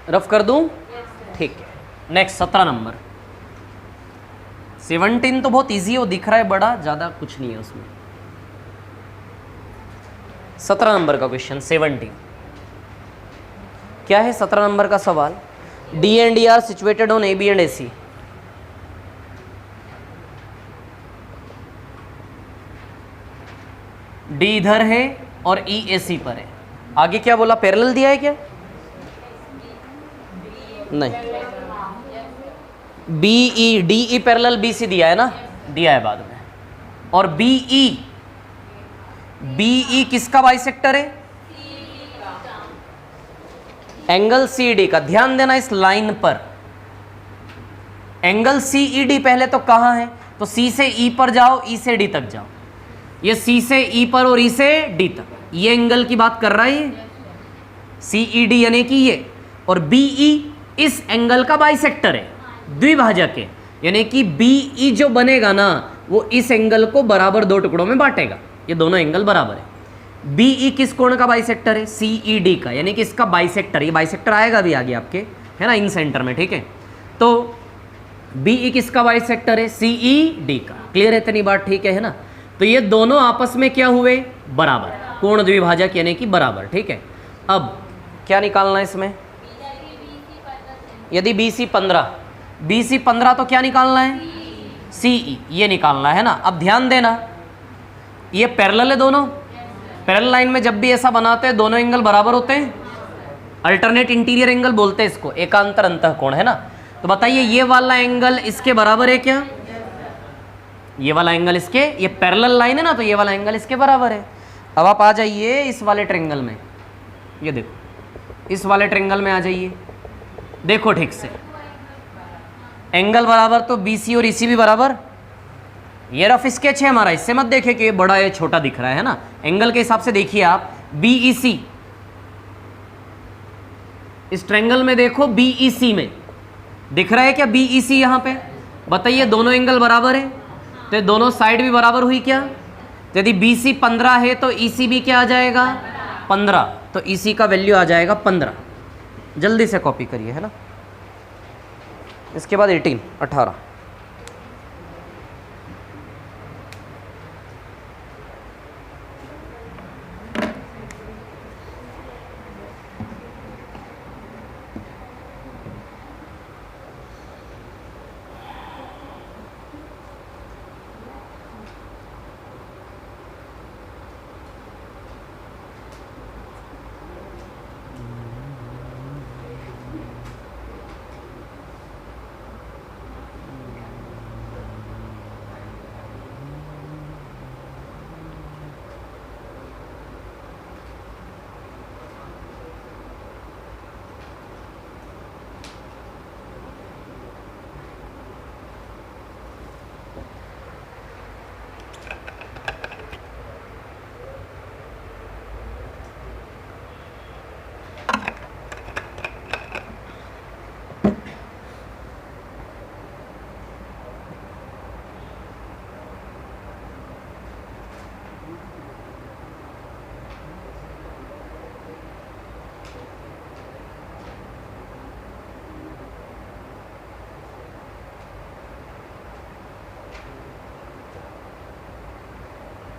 रफ कर दूं? ठीक है, नेक्स्ट 17 नंबर। 17 तो बहुत इजी हो, दिख रहा है बड़ा, ज़्यादा कुछ नहीं है उसमें। 17 नंबर का क्वेश्चन 17 क्या है? 17 नंबर का सवाल, D and E are situated on A B and A C. D इधर है और ई ए सी पर है। आगे क्या बोला? पैरेलल दिया है क्या? नहीं, B E, D E parallel B C दिया है ना, दिया है बाद में। और बी ई किसका बाइसेक्टर है? एंगल सी डी का। ध्यान देना इस लाइन पर, एंगल सी ई डी पहले तो कहां है? तो सी से ई पर जाओ, ई से डी तक जाओ। ये सी से ई पर और ई से डी तक, ये एंगल की बात कर रहा है ये, सी ई डी यानी कि ये। और बी ई इस एंगल का बाइसेक्टर है, द्विभाजक है, यानी कि बी ई जो बनेगा ना वो इस एंगल को बराबर दो टुकड़ों में बांटेगा। ये दोनों एंगल बराबर है। बी ई किस कोण का बाइसेक्टर है? सी ई डी का, यानी कि इसका बाइसेक्टर, ये बाइसेक्टर आएगा भी आगे आपके, है ना, इन सेंटर में, ठीक है। तो बी ई किसका बाइसेक्टर है? सी ई डी का। क्लियर है इतनी बात? ठीक है ना। तो ये दोनों आपस में क्या हुए? बराबर, कोण द्विभाजक यानी कि बराबर, ठीक है। अब क्या निकालना है इसमें? यदि बी सी 15 तो क्या निकालना है? सी ई, ये निकालना है ना। अब ध्यान देना, ये पैरेलल है दोनों। पैरेलल लाइन में जब भी ऐसा बनाते हैं दोनों एंगल बराबर होते हैं, अल्टरनेट इंटीरियर एंगल बोलते हैं इसको, एकांतर अंतःकोण, है ना। तो बताइए ये वाला एंगल इसके बराबर है क्या? ये वाला एंगल इसके, ये पैरेलल लाइन है ना, तो ये वाला एंगल इसके बराबर है। अब आप आ जाइए इस वाले ट्रायंगल में, ये देखो इस वाले ट्रायंगल में आ जाइए, देखो ठीक से, एंगल बराबर तो BC और EC भी बराबर। ये रफ स्केच है हमारा, इससे मत देखे कि ये बड़ा है छोटा दिख रहा है ना, एंगल के हिसाब से देखिए आप। BEC इस ट्रायंगल में देखो, BEC में दिख रहा है क्या? BEC यहाँ पे बताइए, दोनों एंगल बराबर है तो दोनों साइड भी बराबर हुई क्या? तो यदि BC 15 है तो EC भी क्या आ जाएगा? 15, तो EC का वैल्यू आ जाएगा 15। जल्दी से कॉपी करिए, है ना। इसके बाद 18।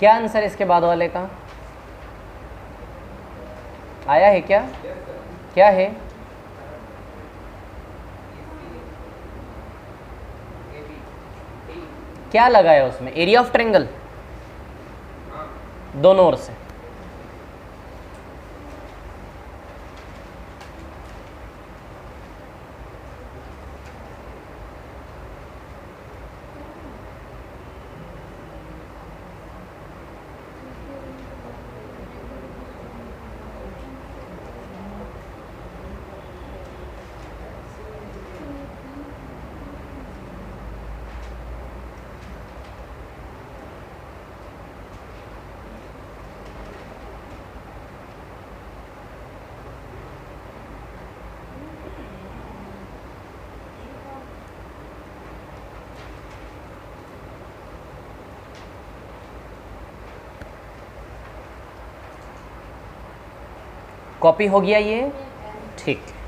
क्या आंसर इसके बाद वाले का आया है क्या? क्या है? क्या लगाया उसमें? एरिया ऑफ ट्रायंगल दोनों ओर से। कॉपी हो गया ये? ठीक है।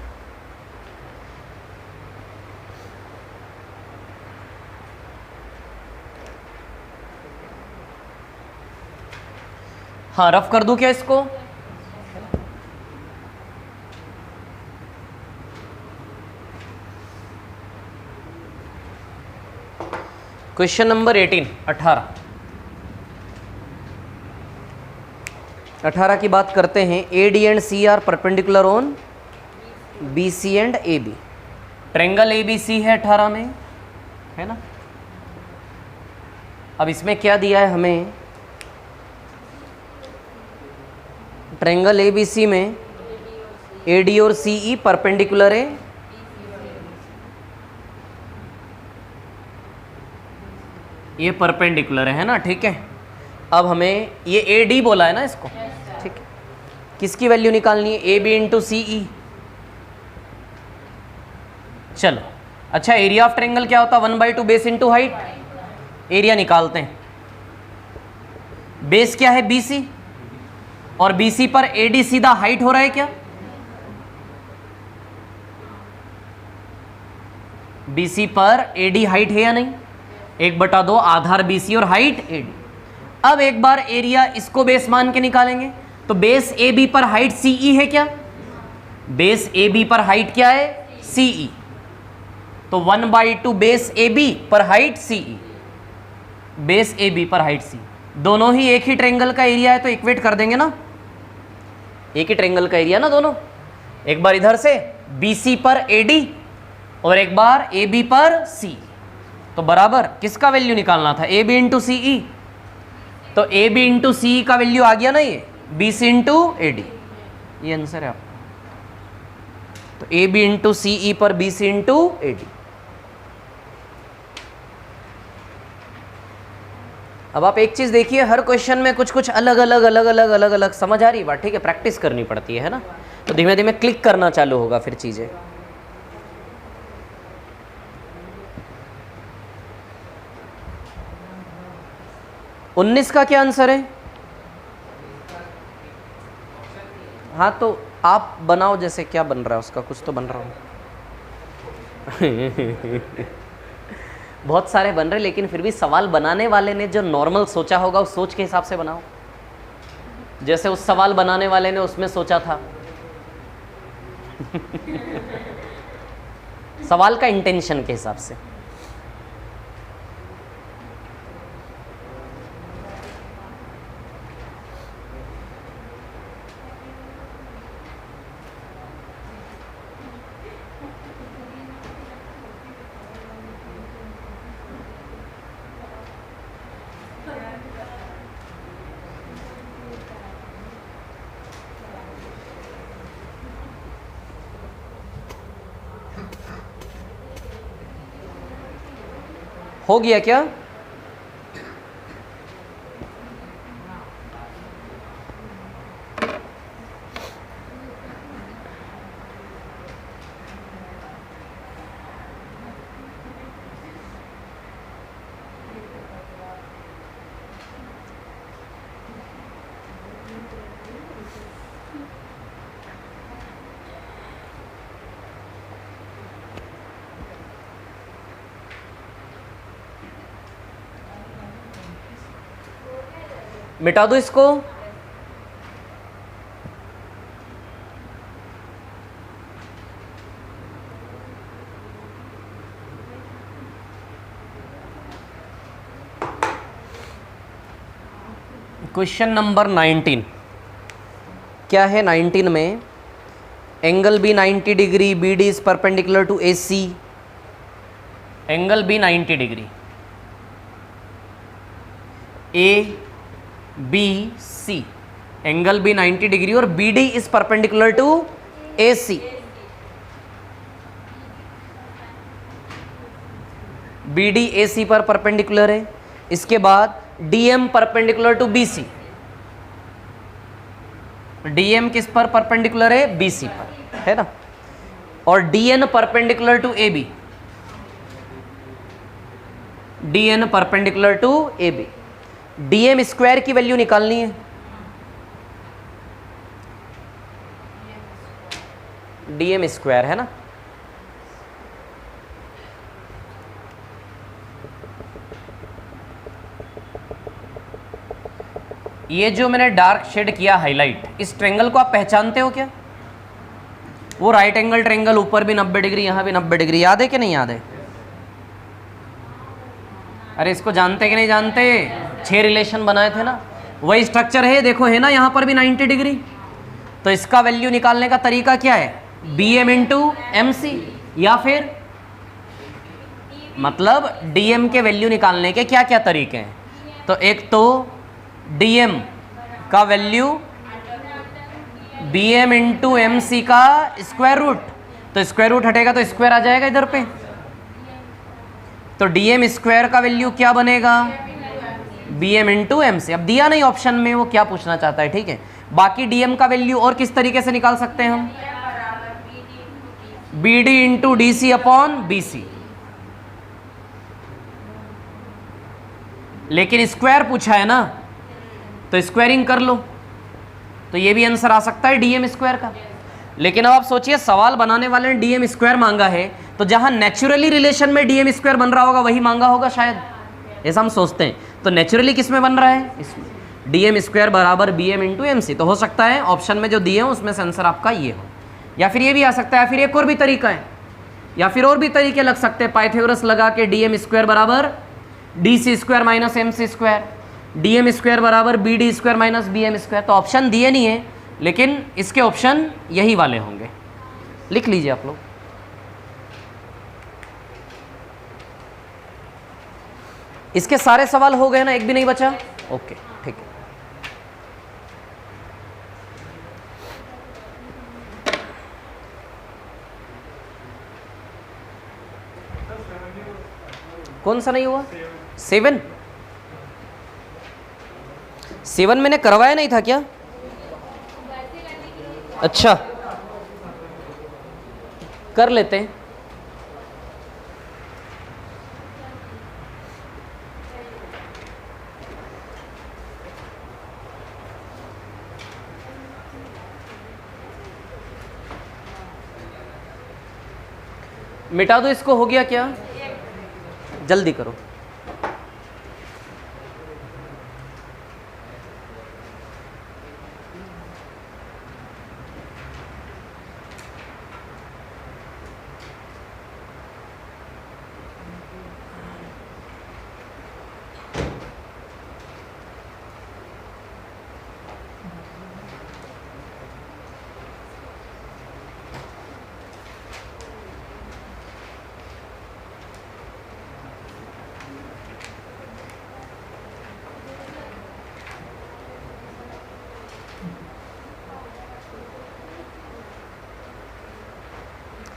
हाँ रफ कर दूं क्या इसको? क्वेश्चन नंबर 18 की बात करते हैं। A D and C are perpendicular on B C and A B. Triangle A B C है 18 में, है ना। अब इसमें क्या दिया है हमें? ट्रेंगल ए बी सी में ए डी और सी ई परपेंडिकुलर है ये परपेंडिकुलर है ना, ठीक है। अब हमें ये ए डी बोला है ना इसको, ठीक है। किसकी वैल्यू निकालनी है? ए बी इंटू सी ई। चलो अच्छा, एरिया ऑफ ट्रेंगल क्या होता है? 1/2 बेस इंटू हाइट। एरिया निकालते हैं। बेस क्या है? BC, और BC पर AD सीधा हाइट हो रहा है क्या? BC पर AD हाइट है या नहीं? 1/2 आधार BC और हाइट AD। अब एक बार एरिया इसको बेस मान के निकालेंगे तो बेस AB पर हाइट CE है क्या? बेस AB पर हाइट क्या है? CE। तो 1/2 बेस AB पर हाइट CE, बेस AB पर हाइट CE। दोनों ही एक ही ट्रेंगल का एरिया है तो इक्वेट कर देंगे ना, एक ही ट्रेंगल का एरिया ना दोनों। एक बार इधर से BC पर AD और एक बार AB पर CE, तो बराबर किसका वैल्यू निकालना था? AB into CE। तो AB इंटू CE का वैल्यू आ गया ना, ये BC इंटू AD, ये आंसर है आपका। तो AB इंटू CE पर BC इंटू AD। अब आप एक चीज देखिए, हर क्वेश्चन में कुछ कुछ अलग अलग समझ आ रही बात, ठीक है। प्रैक्टिस करनी पड़ती है ना, तो धीमे धीमे क्लिक करना चालू होगा फिर चीजें। उन्नीस का क्या आंसर है? हाँ तो आप बनाओ, जैसे क्या बन रहा है उसका, कुछ तो बन रहा हो। बहुत सारे बन रहे, लेकिन फिर भी सवाल बनाने वाले ने जो नॉर्मल सोचा होगा उस सोच के हिसाब से बनाओ। जैसे उस सवाल बनाने वाले ने उसमें सोचा था। सवाल का इंटेंशन के हिसाब से। हो गया क्या? मिटा दो इसको। क्वेश्चन नंबर 19 क्या है? 19 में angle B 90 degree, B D is perpendicular to A C. Angle B 90 degree, A B C, angle B 90 degree और B D is perpendicular to A C. B D A C पर perpendicular है। इसके बाद D M perpendicular to B C. D M किस पर perpendicular है? B C पर, है ना। और D N perpendicular to A B. D N perpendicular to A B. DM square की वैल्यू निकालनी है। डीएम स्क्वायर, है ना। ये जो मैंने डार्क शेड किया हाईलाइट, इस ट्रेंगल को आप पहचानते हो क्या? वो राइट एंगल ट्रेंगल, ऊपर भी 90 डिग्री, यहाँ भी 90 डिग्री, याद है कि नहीं याद है? अरे इसको जानते कि नहीं जानते? 6 रिलेशन बनाए थे ना, वही स्ट्रक्चर है, देखो है ना, यहाँ पर भी 90 डिग्री। तो इसका वैल्यू निकालने का तरीका क्या है? BM इंटू MC, या फिर मतलब DM के वैल्यू निकालने के क्या क्या तरीके हैं? तो एक तो DM का वैल्यू BM इंटू MC का स्क्वायर रूट, तो स्क्वायर रूट हटेगा तो स्क्वायर आ जाएगा इधर पे, तो DM स्क्वायर का वैल्यू क्या बनेगा? BM into MC। अब दिया नहीं ऑप्शन में वो क्या पूछना चाहता है, ठीक है। बाकी DM का वैल्यू और किस तरीके से निकाल सकते हैं हम? BD into DC upon BC, लेकिन स्क्वायर पूछा है ना, तो स्क्वायरिंग कर लो, तो ये भी आंसर आ सकता है DM स्क्वायर का। लेकिन अब आप सोचिए, सवाल बनाने वाले ने DM स्क्वायर मांगा है, तो जहां नेचुरली रिलेशन में DM स्क्वायर बन रहा होगा वही मांगा होगा शायद, ऐसा हम सोचते हैं। तो नेचुरली किस में बन रहा है? इसमें। DM स्क्वायर बराबर BM इंटू MC, तो हो सकता है ऑप्शन में जो दिए हो उसमें से आंसर आपका ये हो, या फिर ये भी आ सकता है, फिर एक और भी तरीका है, या फिर और भी तरीके लग सकते हैं। पाइथागोरस लगा के DM स्क्वायर बराबर DC square minus MC square, DM square बराबर BD square minus BM square. तो ऑप्शन दिए नहीं है, लेकिन इसके ऑप्शन यही वाले होंगे, लिख लीजिए आप लोग। इसके सारे सवाल हो गए ना, एक भी नहीं बचा? ओके, ठीक है। कौन सा नहीं हुआ? 7 मैंने करवाया नहीं था क्या? अच्छा, कर लेते हैं। मिटा दो इसको, हो गया क्या? जल्दी करो।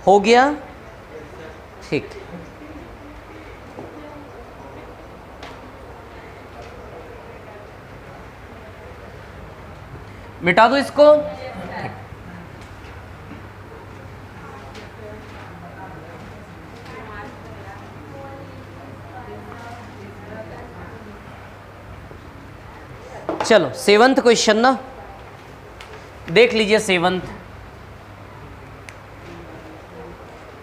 हो गया, ठीक। मिटा दो इसको, ठीक। चलो 7th क्वेश्चन ना देख लीजिए। 7th,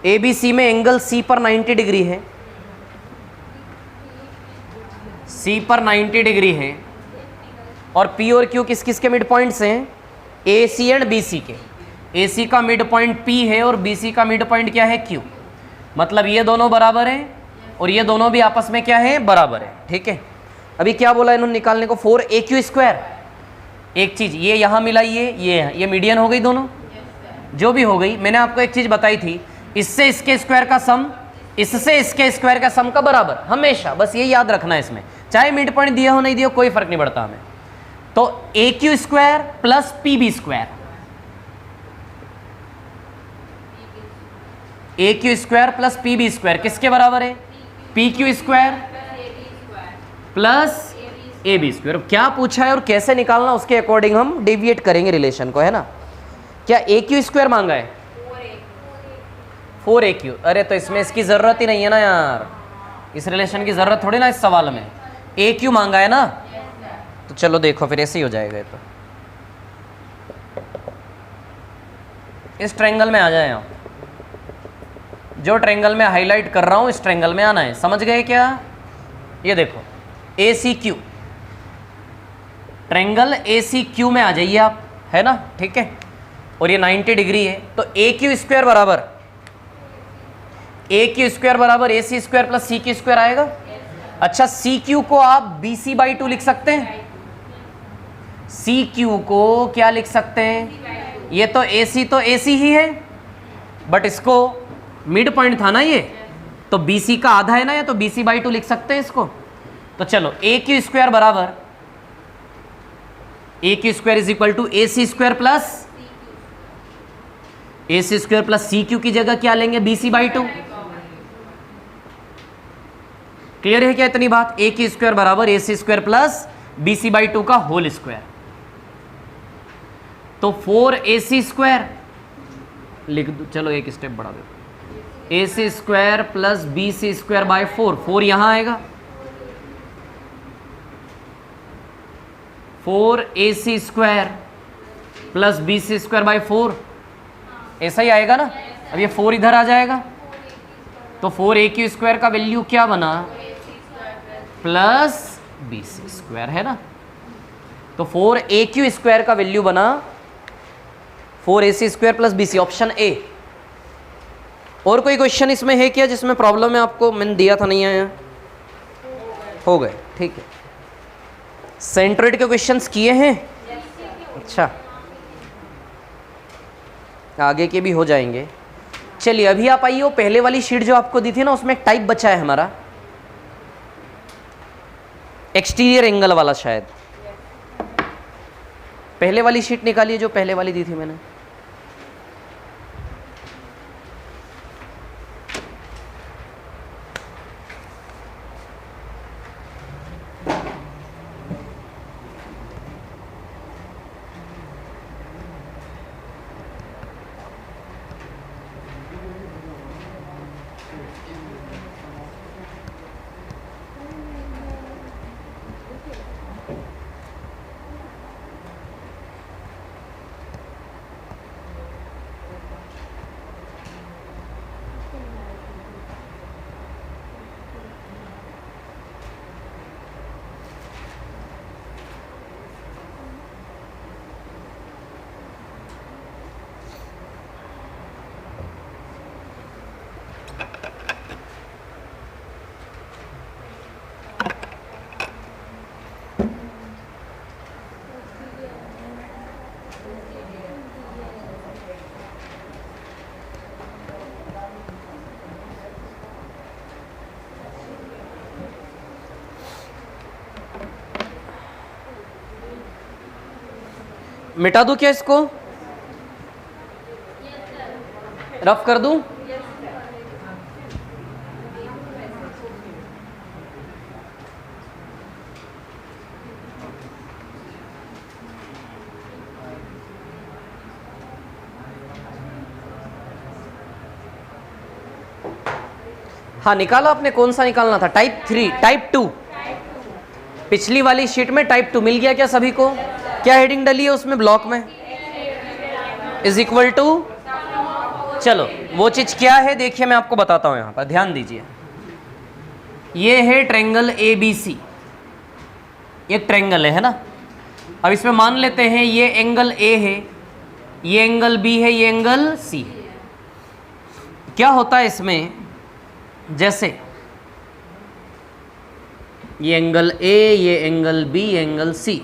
ABC में एंगल C पर 90 डिग्री है, C पर 90 डिग्री है, और P और Q किस किस के मिड पॉइंट्स हैं? AC एंड BC के। AC का मिड पॉइंट P है और BC का मिड पॉइंट क्या है? Q। मतलब ये दोनों बराबर हैं और ये दोनों भी आपस में क्या है? बराबर है, ठीक है। अभी क्या बोला इन्होंने निकालने को? 4AQ square. एक चीज ये यहाँ मिलाइए, ये मीडियन हो गई दोनों, जो भी हो गई। मैंने आपको एक चीज बताई थी, इससे इसके स्क्वायर का सम इससे इसके स्क्वायर का सम का बराबर हमेशा, बस ये याद रखना है इसमें, चाहे मिड पॉइंट दिया हो नहीं दिया हो कोई फर्क नहीं पड़ता हमें। तो AQ square plus PB square, AQ square plus PB square किसके बराबर है? PQ square plus AB square. क्या पूछा है और कैसे निकालना उसके अकॉर्डिंग हम डेविएट करेंगे रिलेशन को, है ना। क्या AQ स्क्वायर मांगा है? 4AQ। अरे तो इसमें इसकी ज़रूरत ही नहीं है ना यार, इस रिलेशन की ज़रूरत थोड़ी ना इस सवाल में। AQ मांगा है ना, तो चलो देखो फिर ऐसे ही हो जाएगा। तो इस ट्रायंगल में आ जाए आप, जो ट्रायंगल में हाईलाइट कर रहा हूँ इस ट्रायंगल में आना है, समझ गए क्या? ये देखो ACQ, triangle A C Q में आ जाइए आप, है ना, ठीक है, और ये 90 डिग्री है, तो ए क्यू स्क्वायर बराबर A C square plus C Q square आएगा। अच्छा, सी क्यू को आप बी सी बाई 2 लिख सकते हैं, सी क्यू को क्या लिख सकते हैं, ये तो ए सी ही है, बट इसको मिड पॉइंट था ना ये, तो बी सी का आधा है ना, या तो बी सी बाई 2 लिख सकते हैं इसको। तो चलो ए क्यू स्क्वायर बराबर A Q square is equal to A C square plus C Q की जगह क्या लेंगे, बी सी बाई 2। क्लियर है क्या इतनी बात? ए क्यू स्क्वायर बराबर A C square plus B C by 2 का होल स्क्वायर, तो 4 ए सी स्क्वायर लिख दो, चलो एक स्टेप बढ़ा दो, A C square plus B C square by 4 यहां आएगा, 4 A C square plus B C square by 4, ऐसा ही आएगा ना। अब ये 4 इधर आ जाएगा, तो 4 ए क्यू स्क्वायर का वैल्यू क्या बना, प्लस बी सी स्क्वायर, है ना। तो 4 ए क्यू स्क्वायर का वैल्यू बना 4 A C square plus B C, option A. और कोई क्वेश्चन इसमें है क्या जिसमें प्रॉब्लम है आपको, मैंने दिया था नहीं आया, हो गए, ठीक है। सेंट्रोइड के क्वेश्चंस किए हैं, अच्छा, आगे के भी हो जाएंगे। चलिए अभी आप आइए, वो पहले वाली शीट जो आपको दी थी ना, उसमें एक टाइप बचा है हमारा, एक्सटीरियर एंगल वाला, शायद पहले वाली शीट निकालिए जो पहले वाली दी थी मैंने। मिटा दूं क्या इसको, रफ कर दूं? हाँ निकाला आपने, कौन सा निकालना था, टाइप 3, टाइप 2, पिछली वाली शीट में टाइप 2 मिल गया क्या सभी को? क्या हेडिंग डली है उसमें ब्लॉक में, इज इक्वल टू, चलो वो चीज क्या है देखिए मैं आपको बताता हूं, यहां पर ध्यान दीजिए। ये है ट्रायंगल ए बी सी, एक ट्रायंगल है ना। अब इसमें मान लेते हैं ये एंगल ए है, ये एंगल बी है, ये एंगल सी है। क्या होता है इसमें, जैसे ये एंगल ए, ये एंगल बी, एंगल सी,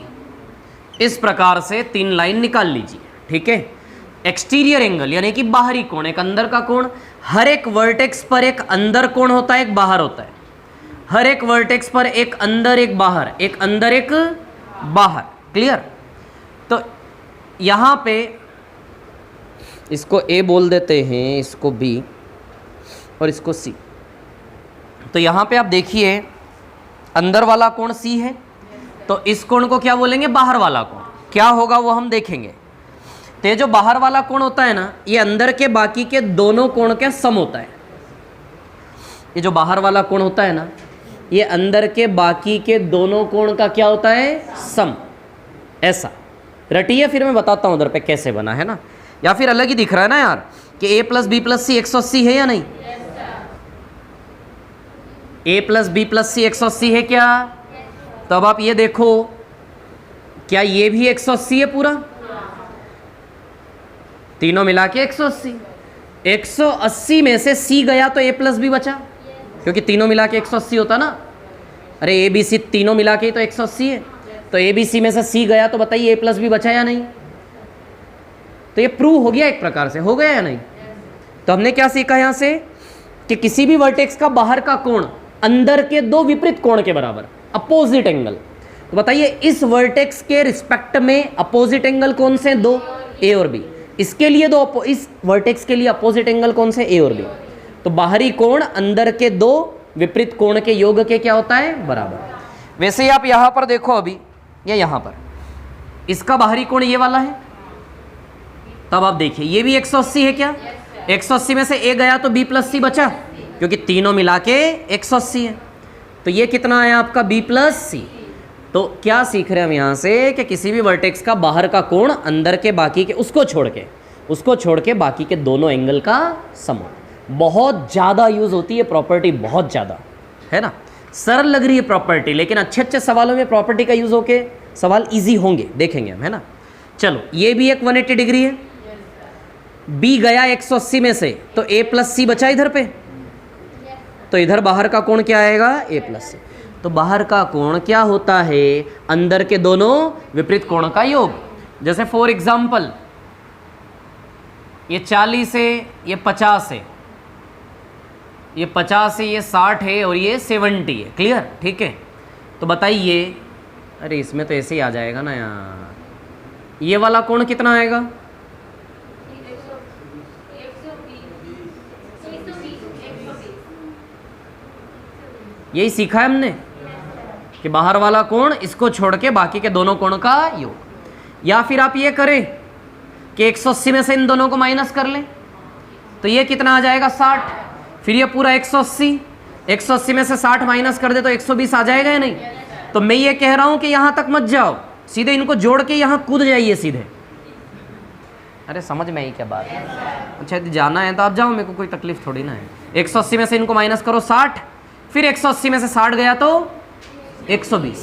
इस प्रकार से 3 लाइन निकाल लीजिए, ठीक है। एक्सटीरियर एंगल यानी कि बाहरी कोण, एक अंदर का कोण, हर एक वर्टेक्स पर एक अंदर कोण होता है, एक बाहर होता है। हर एक वर्टेक्स पर एक अंदर एक बाहर, एक अंदर एक बाहर, क्लियर। तो यहां पे इसको ए बोल देते हैं, इसको बी और इसको सी। तो यहां पे आप देखिए अंदर वाला कोण सी है, तो इस कोण को क्या बोलेंगे, बाहर वाला कोण। क्या होगा वो हम देखेंगे। तो ये जो बाहर वाला कोण होता है ना, ये अंदर के बाकी के दोनों कोण के सम होता है। ये जो बाहर वाला कोण होता है ना, ये अंदर के बाकी के दोनों कोण का क्या होता है, सम। ऐसा रटिए, फिर मैं बताता हूं उधर पे कैसे बना है ना, या फिर अलग ही दिख रहा है ना यार कि a प्लस बी प्लस सी 180 है या नहीं, a प्लस बी प्लस सी 180 है क्या? तो अब आप ये देखो क्या ये भी 180 है पूरा? तीनों मिला के 180। 180 में से सी गया तो ए प्लस बी बचा, क्योंकि तीनों मिला के 180 होता ना। अरे ए बी सी तीनों मिला के ही तो 180 है, तो ए बी सी में से सी गया तो बताइए ए प्लस बी बचा या नहीं? तो ये प्रूव हो गया एक प्रकार से, हो गया या नहीं? तो हमने क्या सीखा यहां से कि किसी भी वर्टेक्स का बाहर का कोण अंदर के दो विपरीत कोण के बराबर, अपोजिट एंगल। तो बताइए इस वर्टेक्स के रिस्पेक्ट में अपोजिट एंगल कौन से? दो, ए और बी। इसके लिए दो, इस वर्टेक्स के लिए अपोजिट एंगल कौन से? ए और बी। तो बाहरी कोण अंदर के दो विपरीत कोण के योग के क्या होता है? बराबर। वैसे ही आप यहां पर देखो, अभी या यहां पर इसका बाहरी कोण ये वाला है, तब आप देखिए ये भी 180 है क्या? 180 में से ए गया तो बी प्लस सी बचा, क्योंकि तीनों मिला के 180 है। तो ये कितना आया आपका? बी प्लस सी। तो क्या सीख रहे हैं हम यहाँ से कि किसी भी वर्टेक्स का बाहर का कोण अंदर के बाकी के उसको छोड़ के बाकी के दोनों एंगल का सम। बहुत ज़्यादा यूज़ होती है प्रॉपर्टी, बहुत ज़्यादा, है ना। सरल लग रही है प्रॉपर्टी, लेकिन अच्छे अच्छे सवालों में प्रॉपर्टी का यूज़ होके सवाल ईजी होंगे, देखेंगे हम, है ना। चलो ये भी एक 180 डिग्री है, बी गया 180 में से, तो ए प्लस सी बचा इधर पे, तो इधर बाहर का कोण क्या आएगा? ए प्लस सी। तो बाहर का कोण क्या होता है? अंदर के दोनों विपरीत कोण का योग। जैसे फॉर एग्जाम्पल ये 40 है, ये 50 है, ये 50 है, ये 60 है और ये 70 है। क्लियर? ठीक है। तो बताइए, अरे इसमें तो ऐसे ही आ जाएगा ना यार, ये वाला कोण कितना आएगा? यही सीखा है हमने कि बाहर वाला कोण इसको छोड़ के बाकी के दोनों कोण का योग। या फिर आप ये करें कि 180 में से इन दोनों को माइनस कर लें, तो ये कितना आ जाएगा? 60। फिर ये पूरा 180 में से 60 माइनस कर दे तो 120 आ जाएगा या नहीं? तो मैं ये कह रहा हूं कि यहां तक मत जाओ, सीधे इनको जोड़ के यहां कूद जाइए सीधे। अरे समझ में आई क्या बात है? अच्छा यदि जाना है तो आप जाओ, मेरे को कोई तकलीफ थोड़ी ना है। 180 में से इनको माइनस करो 60, फिर 180 में से 60 गया तो 120।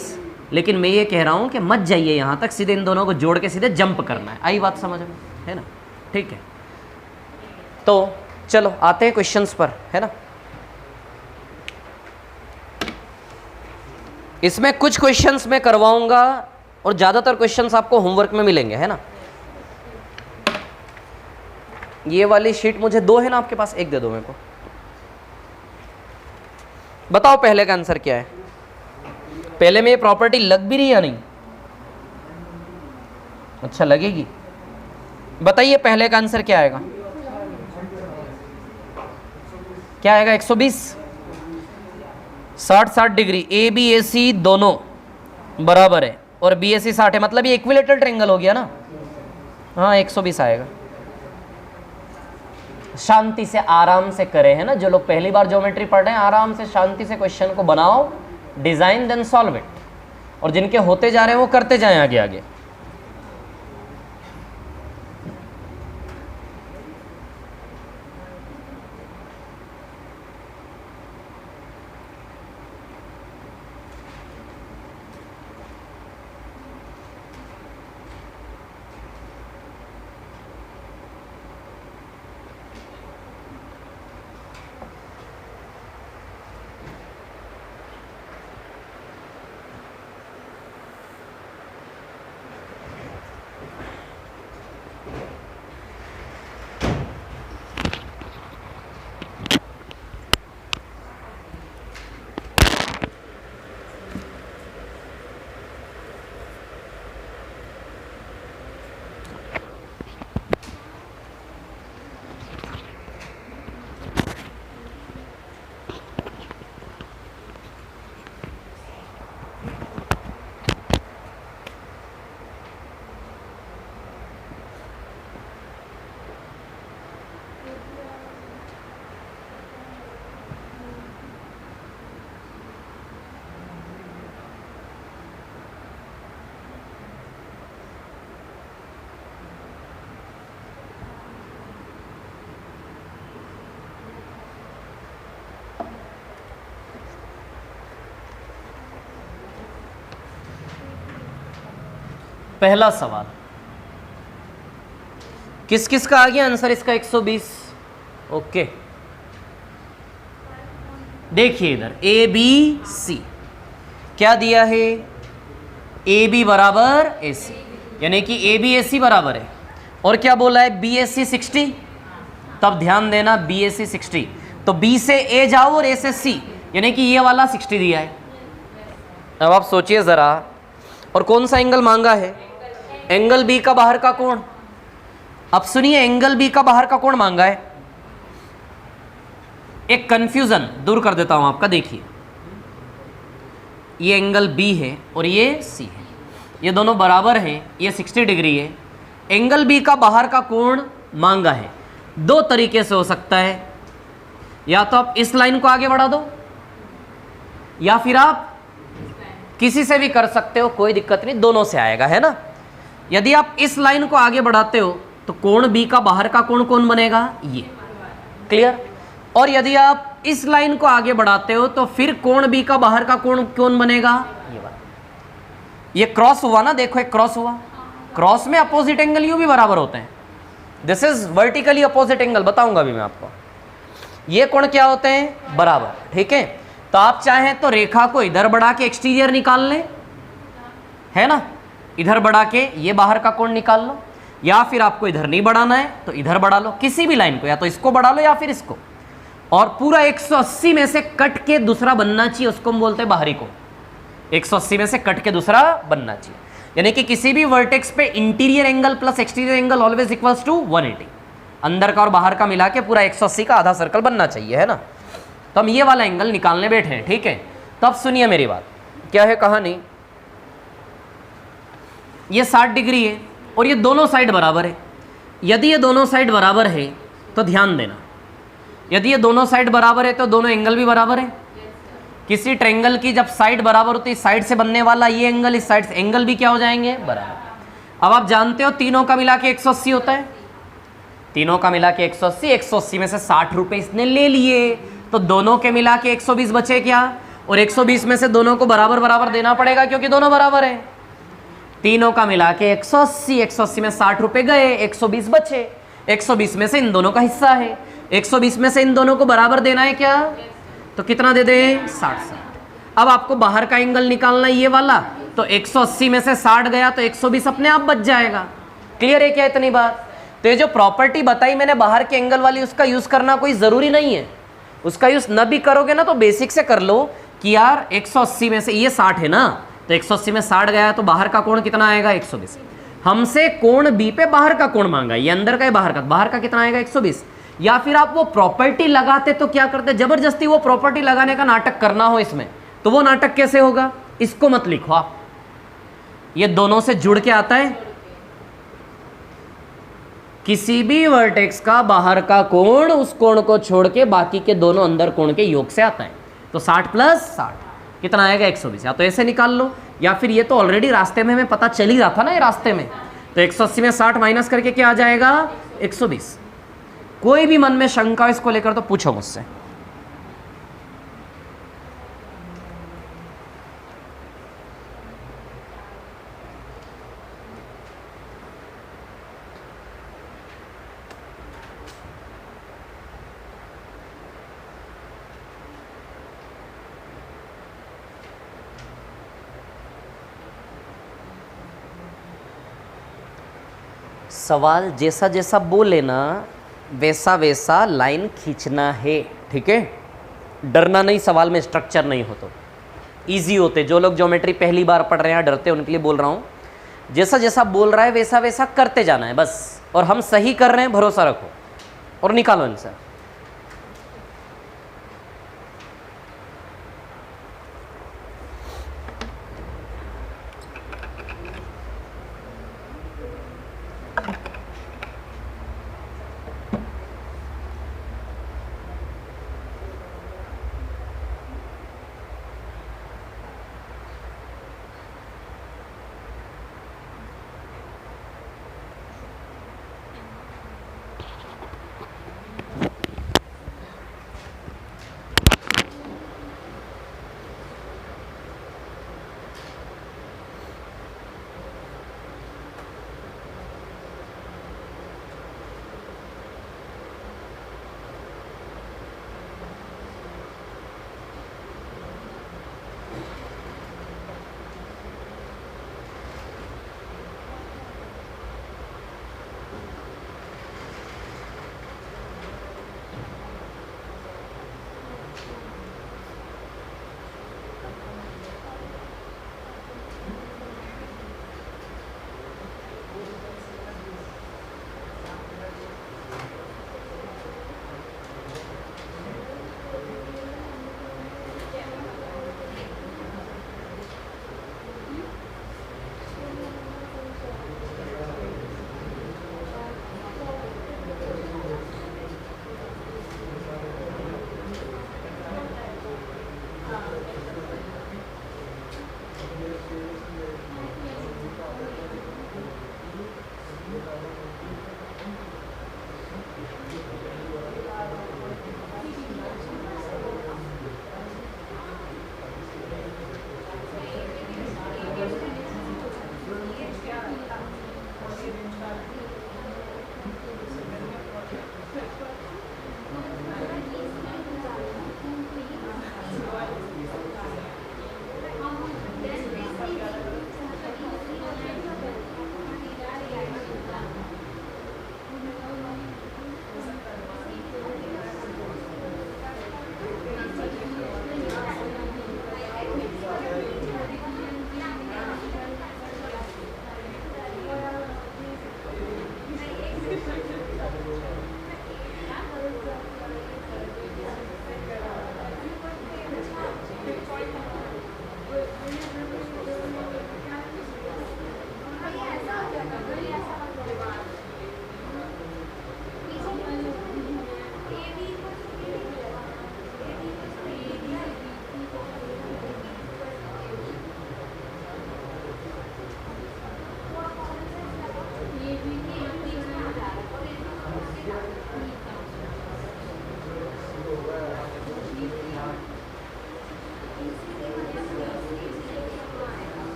लेकिन मैं ये कह रहा हूं कि मत जाइए यहां तक, सीधे इन दोनों को जोड़ के सीधे जंप करना है। आई बात समझ में, है ना? ठीक है। तो चलो आते हैं क्वेश्चंस पर, है ना। इसमें कुछ क्वेश्चंस मैं करवाऊंगा और ज्यादातर क्वेश्चंस आपको होमवर्क में मिलेंगे, है ना। ये वाली शीट मुझे 2 है ना आपके पास, एक दे दो मेरे को। बताओ पहले का आंसर क्या है? पहले में ये प्रॉपर्टी लग भी रही या नहीं? अच्छा लगेगी। बताइए पहले का आंसर क्या आएगा? क्या आएगा? 120। 60 डिग्री, ए बी ए सी दोनों बराबर है और बी ए सी 60 है, मतलब ये इक्विलेटरल ट्रायंगल हो गया ना। हाँ 120 आएगा। शांति से आराम से करे, है ना। जो लोग पहली बार ज्योमेट्री पढ़ रहे हैं, आराम से शांति से क्वेश्चन को बनाओ, डिजाइन देन सॉल्व इट, और जिनके होते जा रहे हैं वो करते जाएं आगे आगे। पहला सवाल किस किस का आ गया आंसर इसका 120। ओके, देखिए इधर ए बी सी क्या दिया है, ए बी बराबर ए सी, यानी कि ए बी ए सी बराबर है। और क्या बोला है, बी एस सी 60। तब ध्यान देना बी एस सी 60, तो बी से ए जाओ और ए से सी, यानी कि ये वाला 60 दिया है। अब आप सोचिए जरा, और कौन सा एंगल मांगा है, एंगल बी का बाहर का कोण। अब सुनिए, एंगल बी का बाहर का कोण मांगा है। एक कंफ्यूजन दूर कर देता हूं आपका, देखिए ये एंगल बी है और ये सी है, ये दोनों बराबर हैं, ये 60 डिग्री है। एंगल बी का बाहर का कोण मांगा है। दो तरीके से हो सकता है, या तो आप इस लाइन को आगे बढ़ा दो, या फिर आप किसी से भी कर सकते हो, कोई दिक्कत नहीं, दोनों से आएगा, है ना। यदि आप इस लाइन को आगे बढ़ाते हो तो कोण बी का बाहर का कोण कौन बनेगा, ये, क्लियर। और यदि आप इस लाइन को आगे बढ़ाते हो तो फिर कोण बी का बाहर का कोण कौन बनेगा, ये वाला। ये क्रॉस हुआ ना, देखो एक क्रॉस हुआ, क्रॉस में अपोजिट एंगल यूं भी बराबर होते हैं। This is vertically opposite angle, बताऊंगा भी मैं आपको। ये कोण क्या होते हैं, बराबर, ठीक है। तो आप चाहें तो रेखा को इधर बढ़ा के एक्सटीरियर निकाल लें, है ना, इधर बढ़ा के ये बाहर का कोण निकाल लो, या फिर आपको इधर नहीं बढ़ाना है तो इधर बढ़ा लो, किसी भी लाइन को, या तो इसको बढ़ा लो या फिर इसको। और पूरा 180 में से कट के दूसरा बनना चाहिए, उसको हम बोलते हैं बाहरी कोण। 180 में से कट के दूसरा बनना चाहिए, यानी कि किसी भी वर्टेक्स पे interior angle plus exterior angle always equals to 180। अंदर का और बाहर का मिला के पूरा 180 का आधा सर्कल बनना चाहिए, है ना। तो हम ये वाला एंगल निकालने बैठे हैं, ठीक है। तो अब सुनिए मेरी बात, क्या है कहानी, ये 60 डिग्री है और ये दोनों साइड बराबर है। यदि ये दोनों साइड बराबर है तो ध्यान देना, यदि ये दोनों साइड बराबर है तो दोनों एंगल भी बराबर है। किसी ट्रायंगल की जब साइड बराबर होती है, साइड से बनने वाला ये एंगल इस साइड से, एंगल भी क्या हो जाएंगे, बराबर। अब आप जानते हो तीनों का मिला के 180 होता है, तीनों का मिला के 180, 180 में से 60 रुपए इसने ले लिए, तो दोनों के मिला के 120 बचे क्या, और 120 में से दोनों को बराबर बराबर देना पड़ेगा क्योंकि दोनों बराबर है। तीनों का मिला के 180, 180 में 60 रुपए गए, 120 बचे, 120 में से इन दोनों का हिस्सा है, 120 में से इन दोनों को बराबर देना है क्या, तो कितना दे दें, 60। अब आपको बाहर का एंगल निकालना है ये वाला, तो 180 में से 60 गया तो 120 अपने आप बच जाएगा। क्लियर है क्या इतनी बात। तो ये जो प्रॉपर्टी बताई मैंने बाहर के एंगल वाली, उसका यूज करना कोई जरूरी नहीं है। उसका यूज न भी करोगे ना तो बेसिक से कर लो कि यार 180 में से ये 60 है ना, तो 180 में 60 गया तो बाहर का कोण कितना आएगा, 120। हमसे कोण बी पे बाहर का कोण मांगा, ये अंदर का है बाहर का कितना आएगा, 120। या फिर आप वो प्रॉपर्टी लगाते तो क्या करते, जबरदस्ती वो प्रॉपर्टी लगाने का नाटक करना हो इसमें, तो वो नाटक कैसे होगा, इसको मत लिखो आप, ये दोनों से जुड़ के आता है। किसी भी वर्टेक्स का बाहर का कोण उस कोण को छोड़ के बाकी के दोनों अंदर कोण के योग से आता है। तो 60 प्लस 60 कितना आएगा, 120। या तो ऐसे निकाल लो, या फिर ये तो ऑलरेडी रास्ते में हमें पता चल ही रहा था ना, ये रास्ते में, तो 180 में 60 माइनस करके क्या आ जाएगा, 120। कोई भी मन में शंका हो इसको लेकर तो पूछो मुझसे। सवाल जैसा जैसा बोले ना वैसा वैसा लाइन खींचना है, ठीक है। डरना नहीं, सवाल में स्ट्रक्चर नहीं हो तो ईजी होते। जो लोग ज्योमेट्री पहली बार पढ़ रहे हैं, डरते हैं, उनके लिए बोल रहा हूँ, जैसा जैसा बोल रहा है वैसा वैसा करते जाना है बस। और हम सही कर रहे हैं, भरोसा रखो और निकालो आंसर।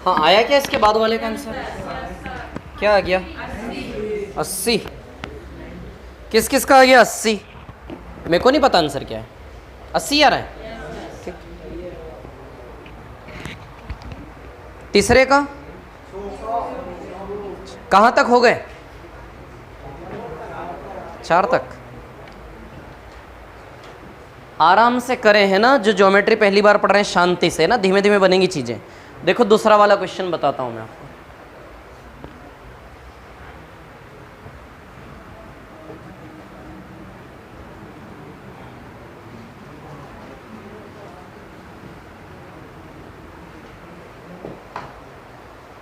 हाँ, आया क्या इसके बाद वाले का आंसर? क्या आ गया? 80। किस किस का आ गया? 80। मेरे को नहीं पता आंसर क्या है। 80 आ रहा है। ठीक। तीसरे का कहाँ तक हो गए? 4 तक। आराम से करें, है ना? जो ज्योमेट्री पहली बार पढ़ रहे हैं शांति से ना, धीमे धीमे बनेंगी चीजें। देखो दूसरा वाला क्वेश्चन बताता हूं मैं आपको।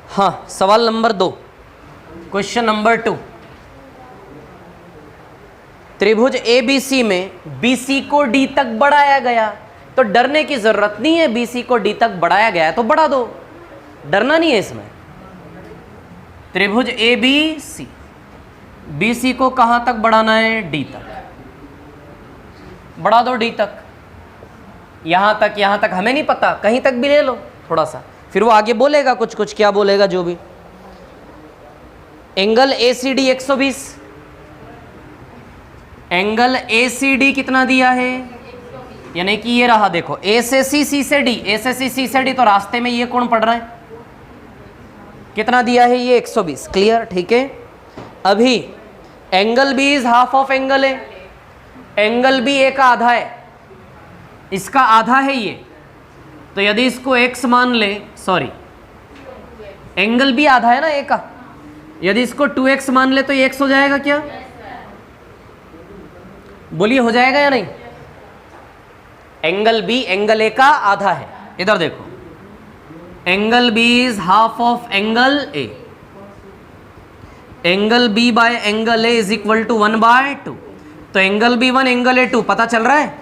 हाँ, सवाल नंबर 2, क्वेश्चन नंबर 2। त्रिभुज ABC में BC को D तक बढ़ाया गया, तो डरने की जरूरत नहीं है। BC को D तक बढ़ाया गया है तो बढ़ा दो, डरना नहीं है इसमें। त्रिभुज ABC, BC को कहां तक बढ़ाना है? D तक। बढ़ा दो D तक, यहां तक हमें नहीं पता, कहीं तक भी ले लो थोड़ा सा, फिर वो आगे बोलेगा कुछ कुछ, क्या बोलेगा जो भी। एंगल ACD 120, एंगल ACD कितना दिया है? यानी कि ये रहा, देखो A से C, C से D, A से C से D, तो रास्ते में ये कौन पड़ रहा है? कितना दिया है ये? 120। क्लियर? ठीक है। अभी angle B is half of angle A, angle B A का आधा है, इसका आधा है ये, तो यदि इसको x मान ले, सॉरी एंगल B आधा है ना A का, यदि इसको 2x मान ले तो ये x हो जाएगा क्या? बोलिए हो जाएगा या नहीं? एंगल B एंगल A का आधा है। इधर देखो, angle B is half of angle A, angle B by angle A is equal to 1/2। तो एंगल B 1 एंगल A 2 पता चल रहा है?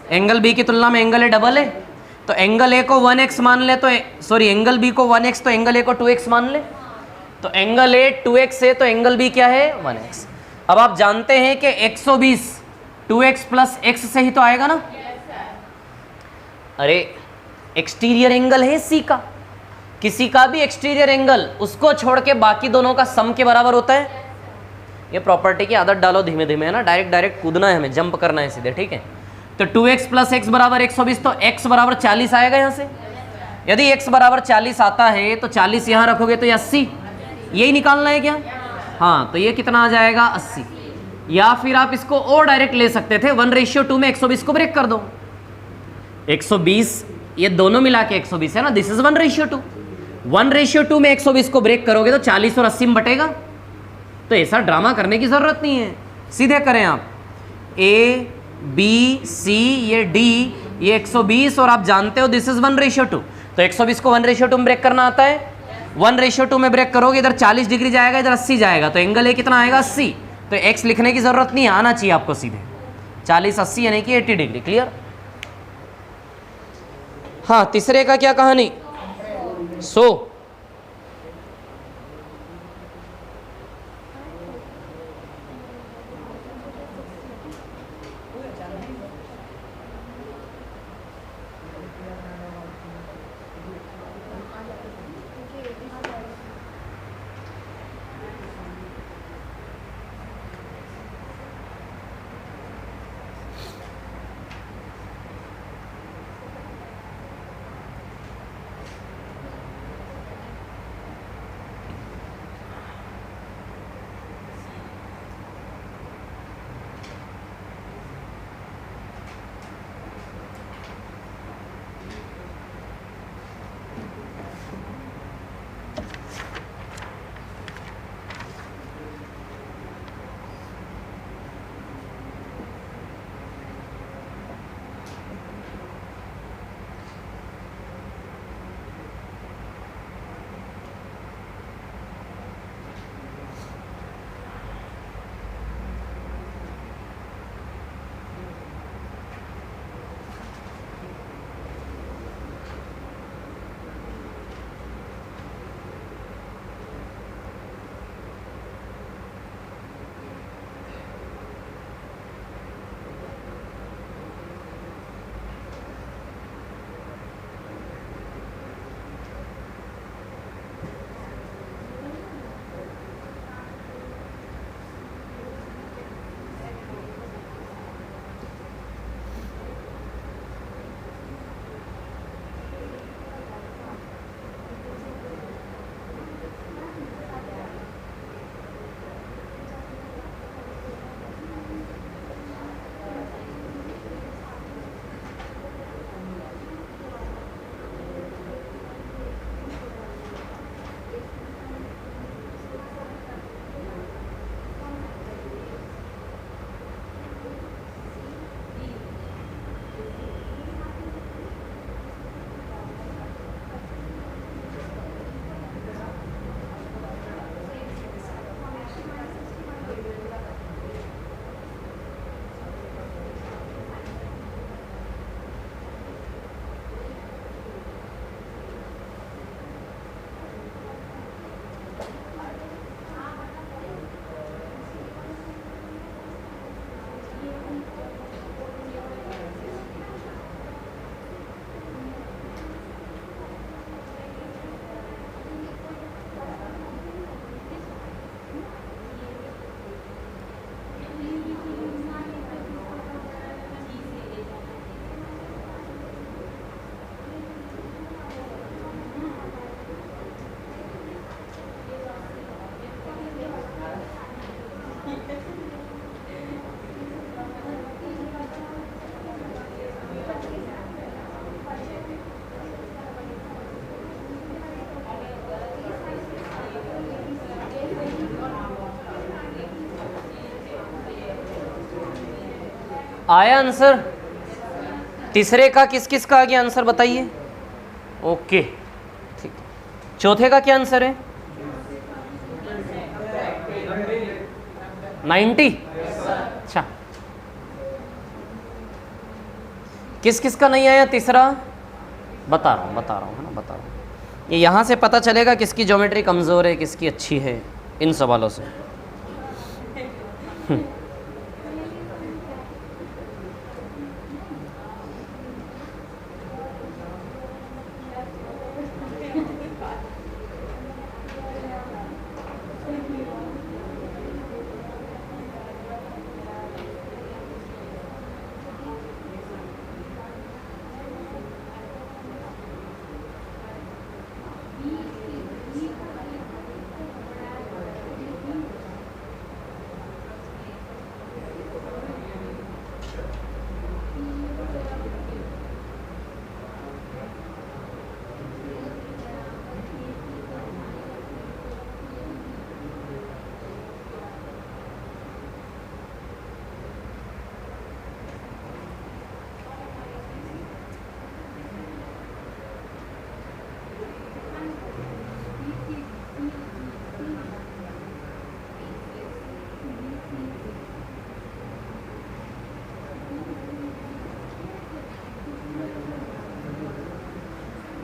एंगल B की तुलना में एंगल A डबल है, तो एंगल A को 1x मान ले, तो सॉरी एंगल B को 1x, तो एंगल A को 2x मान ले, तो एंगल A 2x है, तो एंगल B क्या है? 1x। अब आप जानते हैं कि 120 2x प्लस x से ही तो आएगा ना। अरे एक्सटीरियर एंगल है C का, किसी का भी एक्सटीरियर एंगल उसको छोड़ के बाकी दोनों का सम के बराबर होता है। ये प्रॉपर्टी की आदत डालो धीमे धीमे, है ना? डायरेक्ट कूदना है हमें, जंप करना है सीधे, ठीक है? तो 2x प्लस x बराबर 120, तो x बराबर 40 आएगा यहाँ से। यदि x बराबर 40 आता है तो 40 यहाँ रखोगे तो ये 80, यही निकालना है क्या? हाँ, तो ये कितना आ जाएगा? 80। या फिर आप इसको और डायरेक्ट ले सकते थे, 1:2 में 120 को ब्रेक कर दो। 120 ये दोनों मिला के 120 है ना, दिस इज 1:2। 1:2 में 120 को ब्रेक करोगे तो 40 और 80 में बटेगा। तो ऐसा ड्रामा करने की जरूरत नहीं है, सीधे करें आप। A B C ये D ये 120, और आप जानते हो दिस इज 1:2, तो 120 को 1:2 में ब्रेक करना आता है। 1:2 में ब्रेक करोगे, इधर 40 डिग्री जाएगा, इधर 80 जाएगा, तो एंगल A कितना आएगा? 80। तो x लिखने की जरूरत नहीं, आना चाहिए आपको सीधे 40 80 यानी कि 80 डिग्री। क्लियर? हाँ, तीसरे का क्या कहानी? सो आया आंसर? तीसरे का किस किस का आ गया आंसर बताइए? ओके ठीक। चौथे का क्या आंसर है? 90। अच्छा, किस किस का नहीं आया तीसरा? बता रहा हूँ है ना, बता रहा हूँ। ये यहाँ से पता चलेगा किसकी ज्योमेट्री कमज़ोर है किसकी अच्छी है, इन सवालों से।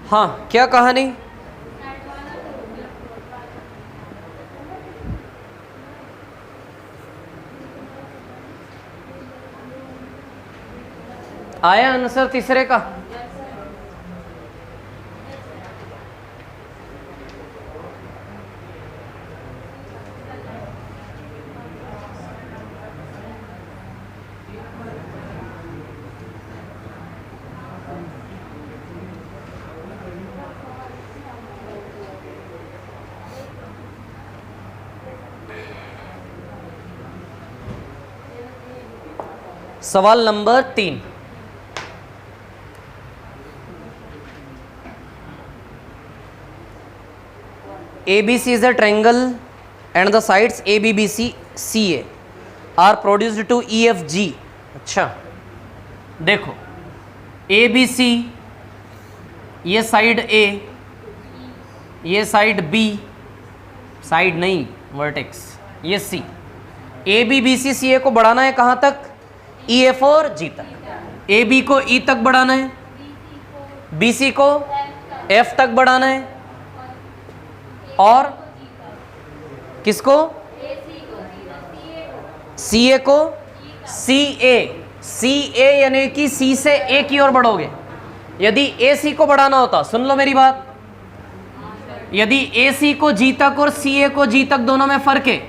हाँ, क्या कहानी? आया आंसर तीसरे का? सवाल number 3। ABC is a triangle and the sides ABBC CA are produced to EFG। अच्छा देखो, ABC ये साइड A, ये साइड B, साइड नहीं वर्टेक्स, ये C। ABBC CA को बढ़ाना है कहाँ तक? EF और G तक। AB को E तक बढ़ाना है, BC को F तक बढ़ाना है, और किसको? CA को CA यानी कि C से A की ओर बढ़ोगे। यदि AC को बढ़ाना होता, सुन लो मेरी बात, यदि AC को G तक और CA को G तक दोनों में फर्क है,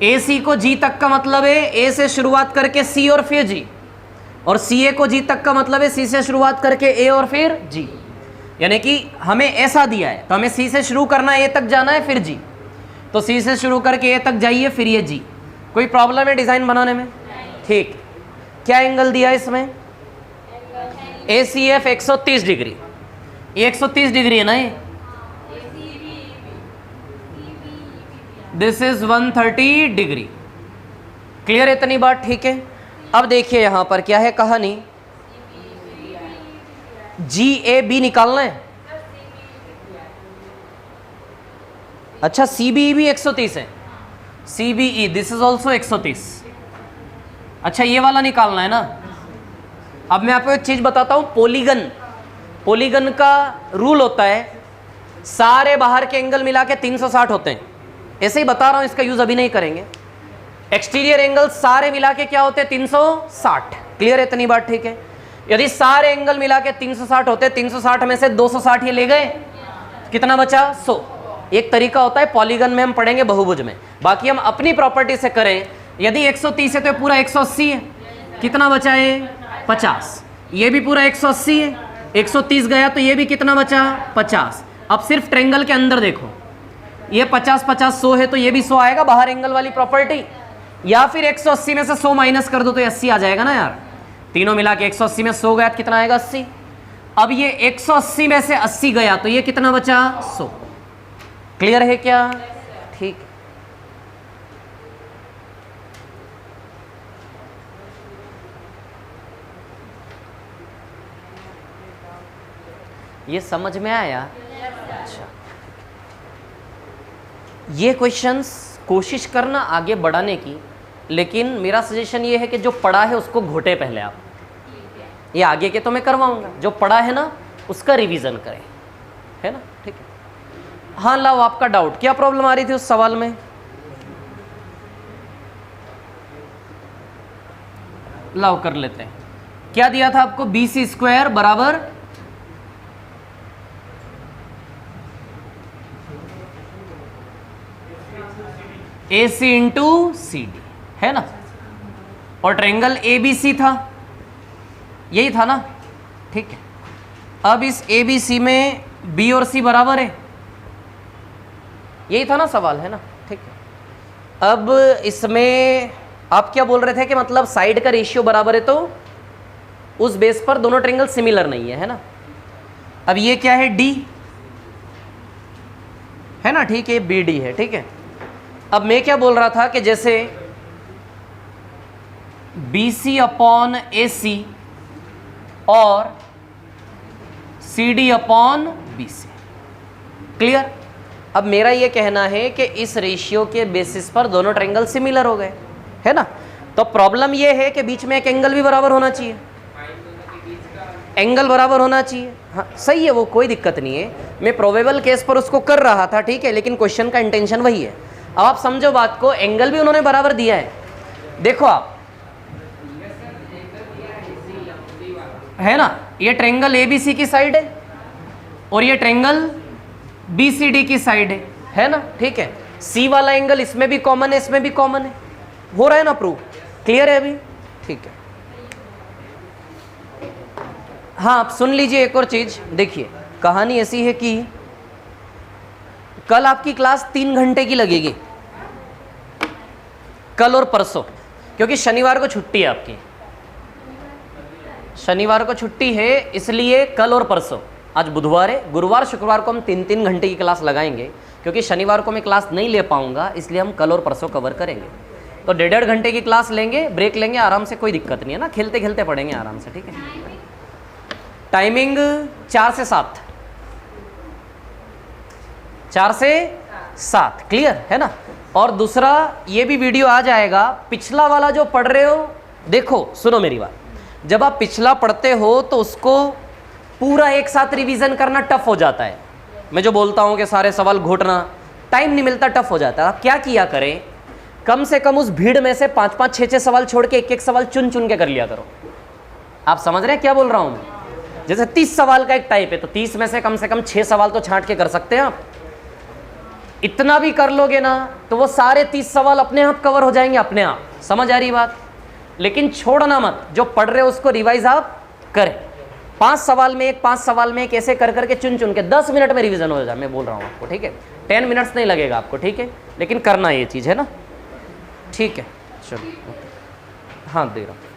AC को G तक का मतलब है A से शुरुआत करके C और फिर G, और CA को G तक का मतलब है C से शुरुआत करके A और फिर G। यानी कि हमें ऐसा दिया है तो हमें C से शुरू करना है, A तक जाना है फिर G, तो C से शुरू करके A तक जाइए फिर ये G। कोई प्रॉब्लम है डिज़ाइन बनाने में? ठीक। क्या एंगल दिया है इसमें? ACF 130 degree. ये 130 डिग्री है ना, ये दिस इज 130 डिग्री। क्लियर है इतनी बात? ठीक है। अब देखिए यहां पर क्या है कहानी, GAB निकालना है। अच्छा, CBE भी 130 है, CBE दिस इज ऑल्सो 130। अच्छा, ये वाला निकालना है ना। अब मैं आपको एक चीज बताता हूं, पॉलीगन का रूल होता है, सारे बाहर के एंगल मिला के 360 होते हैं। ऐसे ही बता रहा हूं, इसका यूज अभी नहीं करेंगे। एक्सटीरियर एंगल सारे मिला के क्या होते हैं? 360। क्लियर है इतनी बात? ठीक है। यदि सारे एंगल मिला के 360 होते, 360 में से 260 ये ले गए, कितना बचा? 100। एक तरीका होता है, पॉलीगन में हम पढ़ेंगे बहुभुज में, बाकी हम अपनी प्रॉपर्टी से करें। यदि 130 है तो पूरा 180 है, कितना बचा है? 50। ये भी पूरा 180 है, 130 गया तो ये भी कितना बचा? 50। अब सिर्फ ट्रायंगल के अंदर देखो, ये 50 50 100 है तो ये भी 100 आएगा, बाहर एंगल वाली प्रॉपर्टी। या फिर 180 में से 100 माइनस कर दो तो 80 आ जाएगा ना यार। तीनों मिला के 180 में 100 गया तो कितना आएगा? 80। अब ये 180 में से 80 गया तो ये कितना बचा? 100। क्लियर है क्या? ठीक। ये समझ में आया? अच्छा, ये क्वेश्चंस कोशिश करना आगे बढ़ाने की, लेकिन मेरा सजेशन ये है कि जो पढ़ा है उसको घोटे पहले आप। ये आगे के तो मैं करवाऊंगा, जो पढ़ा है ना उसका रिवीजन करें, है ना? ठीक है। हाँ लाओ, आपका डाउट क्या प्रॉब्लम आ रही थी उस सवाल में? लाओ कर लेते हैं। क्या दिया था आपको? BC स्क्वायर बराबर AC इंटू CD, है ना? और ट्रायंगल ABC था, यही था ना? ठीक है। अब इस ABC में B और C बराबर है, यही था ना सवाल, है ना? ठीक है। अब इसमें आप क्या बोल रहे थे कि मतलब साइड का रेशियो बराबर है, तो उस बेस पर दोनों ट्रायंगल सिमिलर नहीं है ना? अब ये क्या है? D, है ना? ठीक है, BD है, ठीक है। अब मैं क्या बोल रहा था कि जैसे BC अपॉन AC और CD अपॉन BC, क्लियर? अब मेरा ये कहना है कि इस रेशियो के बेसिस पर दोनों ट्रायंगल सिमिलर हो गए, है ना? तो प्रॉब्लम ये है कि बीच में एक एंगल भी बराबर होना चाहिए, एंगल बराबर होना चाहिए। हाँ सही है, वो कोई दिक्कत नहीं है, मैं प्रोबेबल केस पर उसको कर रहा था, ठीक है, लेकिन क्वेश्चन का इंटेंशन वही है। अब आप समझो बात को, एंगल भी उन्होंने बराबर दिया है, देखो आप, है ना? ये ट्रायंगल ABC की साइड है और ये ट्रायंगल BCD की साइड है ना? ठीक है। C वाला एंगल इसमें भी कॉमन है, इसमें भी कॉमन है, हो रहा है ना प्रूव? क्लियर है अभी? ठीक है। हाँ आप सुन लीजिए एक और चीज, देखिए कहानी ऐसी है कि कल आपकी क्लास 3 घंटे की लगेगी, कल और परसों, क्योंकि शनिवार को छुट्टी है आपकी, शनिवार को छुट्टी है, इसलिए कल और परसों, आज बुधवार है, गुरुवार शुक्रवार को हम 3-3 घंटे की क्लास लगाएंगे, क्योंकि शनिवार को मैं क्लास नहीं ले पाऊंगा, इसलिए हम कल और परसों कवर करेंगे। तो 1.5 घंटे की क्लास लेंगे, ब्रेक लेंगे आराम से, कोई दिक्कत नहीं है ना, खेलते खेलते पढ़ेंगे आराम से, ठीक है? टाइमिंग 4 से 7, 4 से 7, क्लियर है ना? और दूसरा ये भी वीडियो आ जाएगा, पिछला वाला जो पढ़ रहे हो, देखो सुनो मेरी बात, जब आप पिछला पढ़ते हो तो उसको पूरा एक साथ रिवीजन करना टफ हो जाता है। मैं जो बोलता हूँ कि सारे सवाल घोटना, टाइम नहीं मिलता, टफ हो जाता है। आप क्या किया करें, कम से कम उस भीड़ में से 5-5, 6-6 सवाल छोड़ के एक सवाल चुन चुन के कर लिया करो। आप समझ रहे हैं क्या बोल रहा हूँ? जैसे 30 सवाल का एक टाइप है, तो 30 में से कम 6 सवाल तो छांट के कर सकते हैं आप। इतना भी कर लोगे ना तो वो सारे 30 सवाल अपने आप कवर हो जाएंगे, अपने आप। समझ आ रही बात? लेकिन छोड़ना मत, जो पढ़ रहे हो उसको रिवाइज आप करें। 5 सवाल में एक, 5 सवाल में एक, ऐसे कर करके चुन चुन के 10 मिनट में रिवीजन हो जाए, मैं बोल रहा हूँ आपको, ठीक है? 10 मिनट्स नहीं लगेगा आपको, ठीक है? लेकिन करना ये चीज़ है ना, ठीक है? चलो हाँ दे रहा हूँ।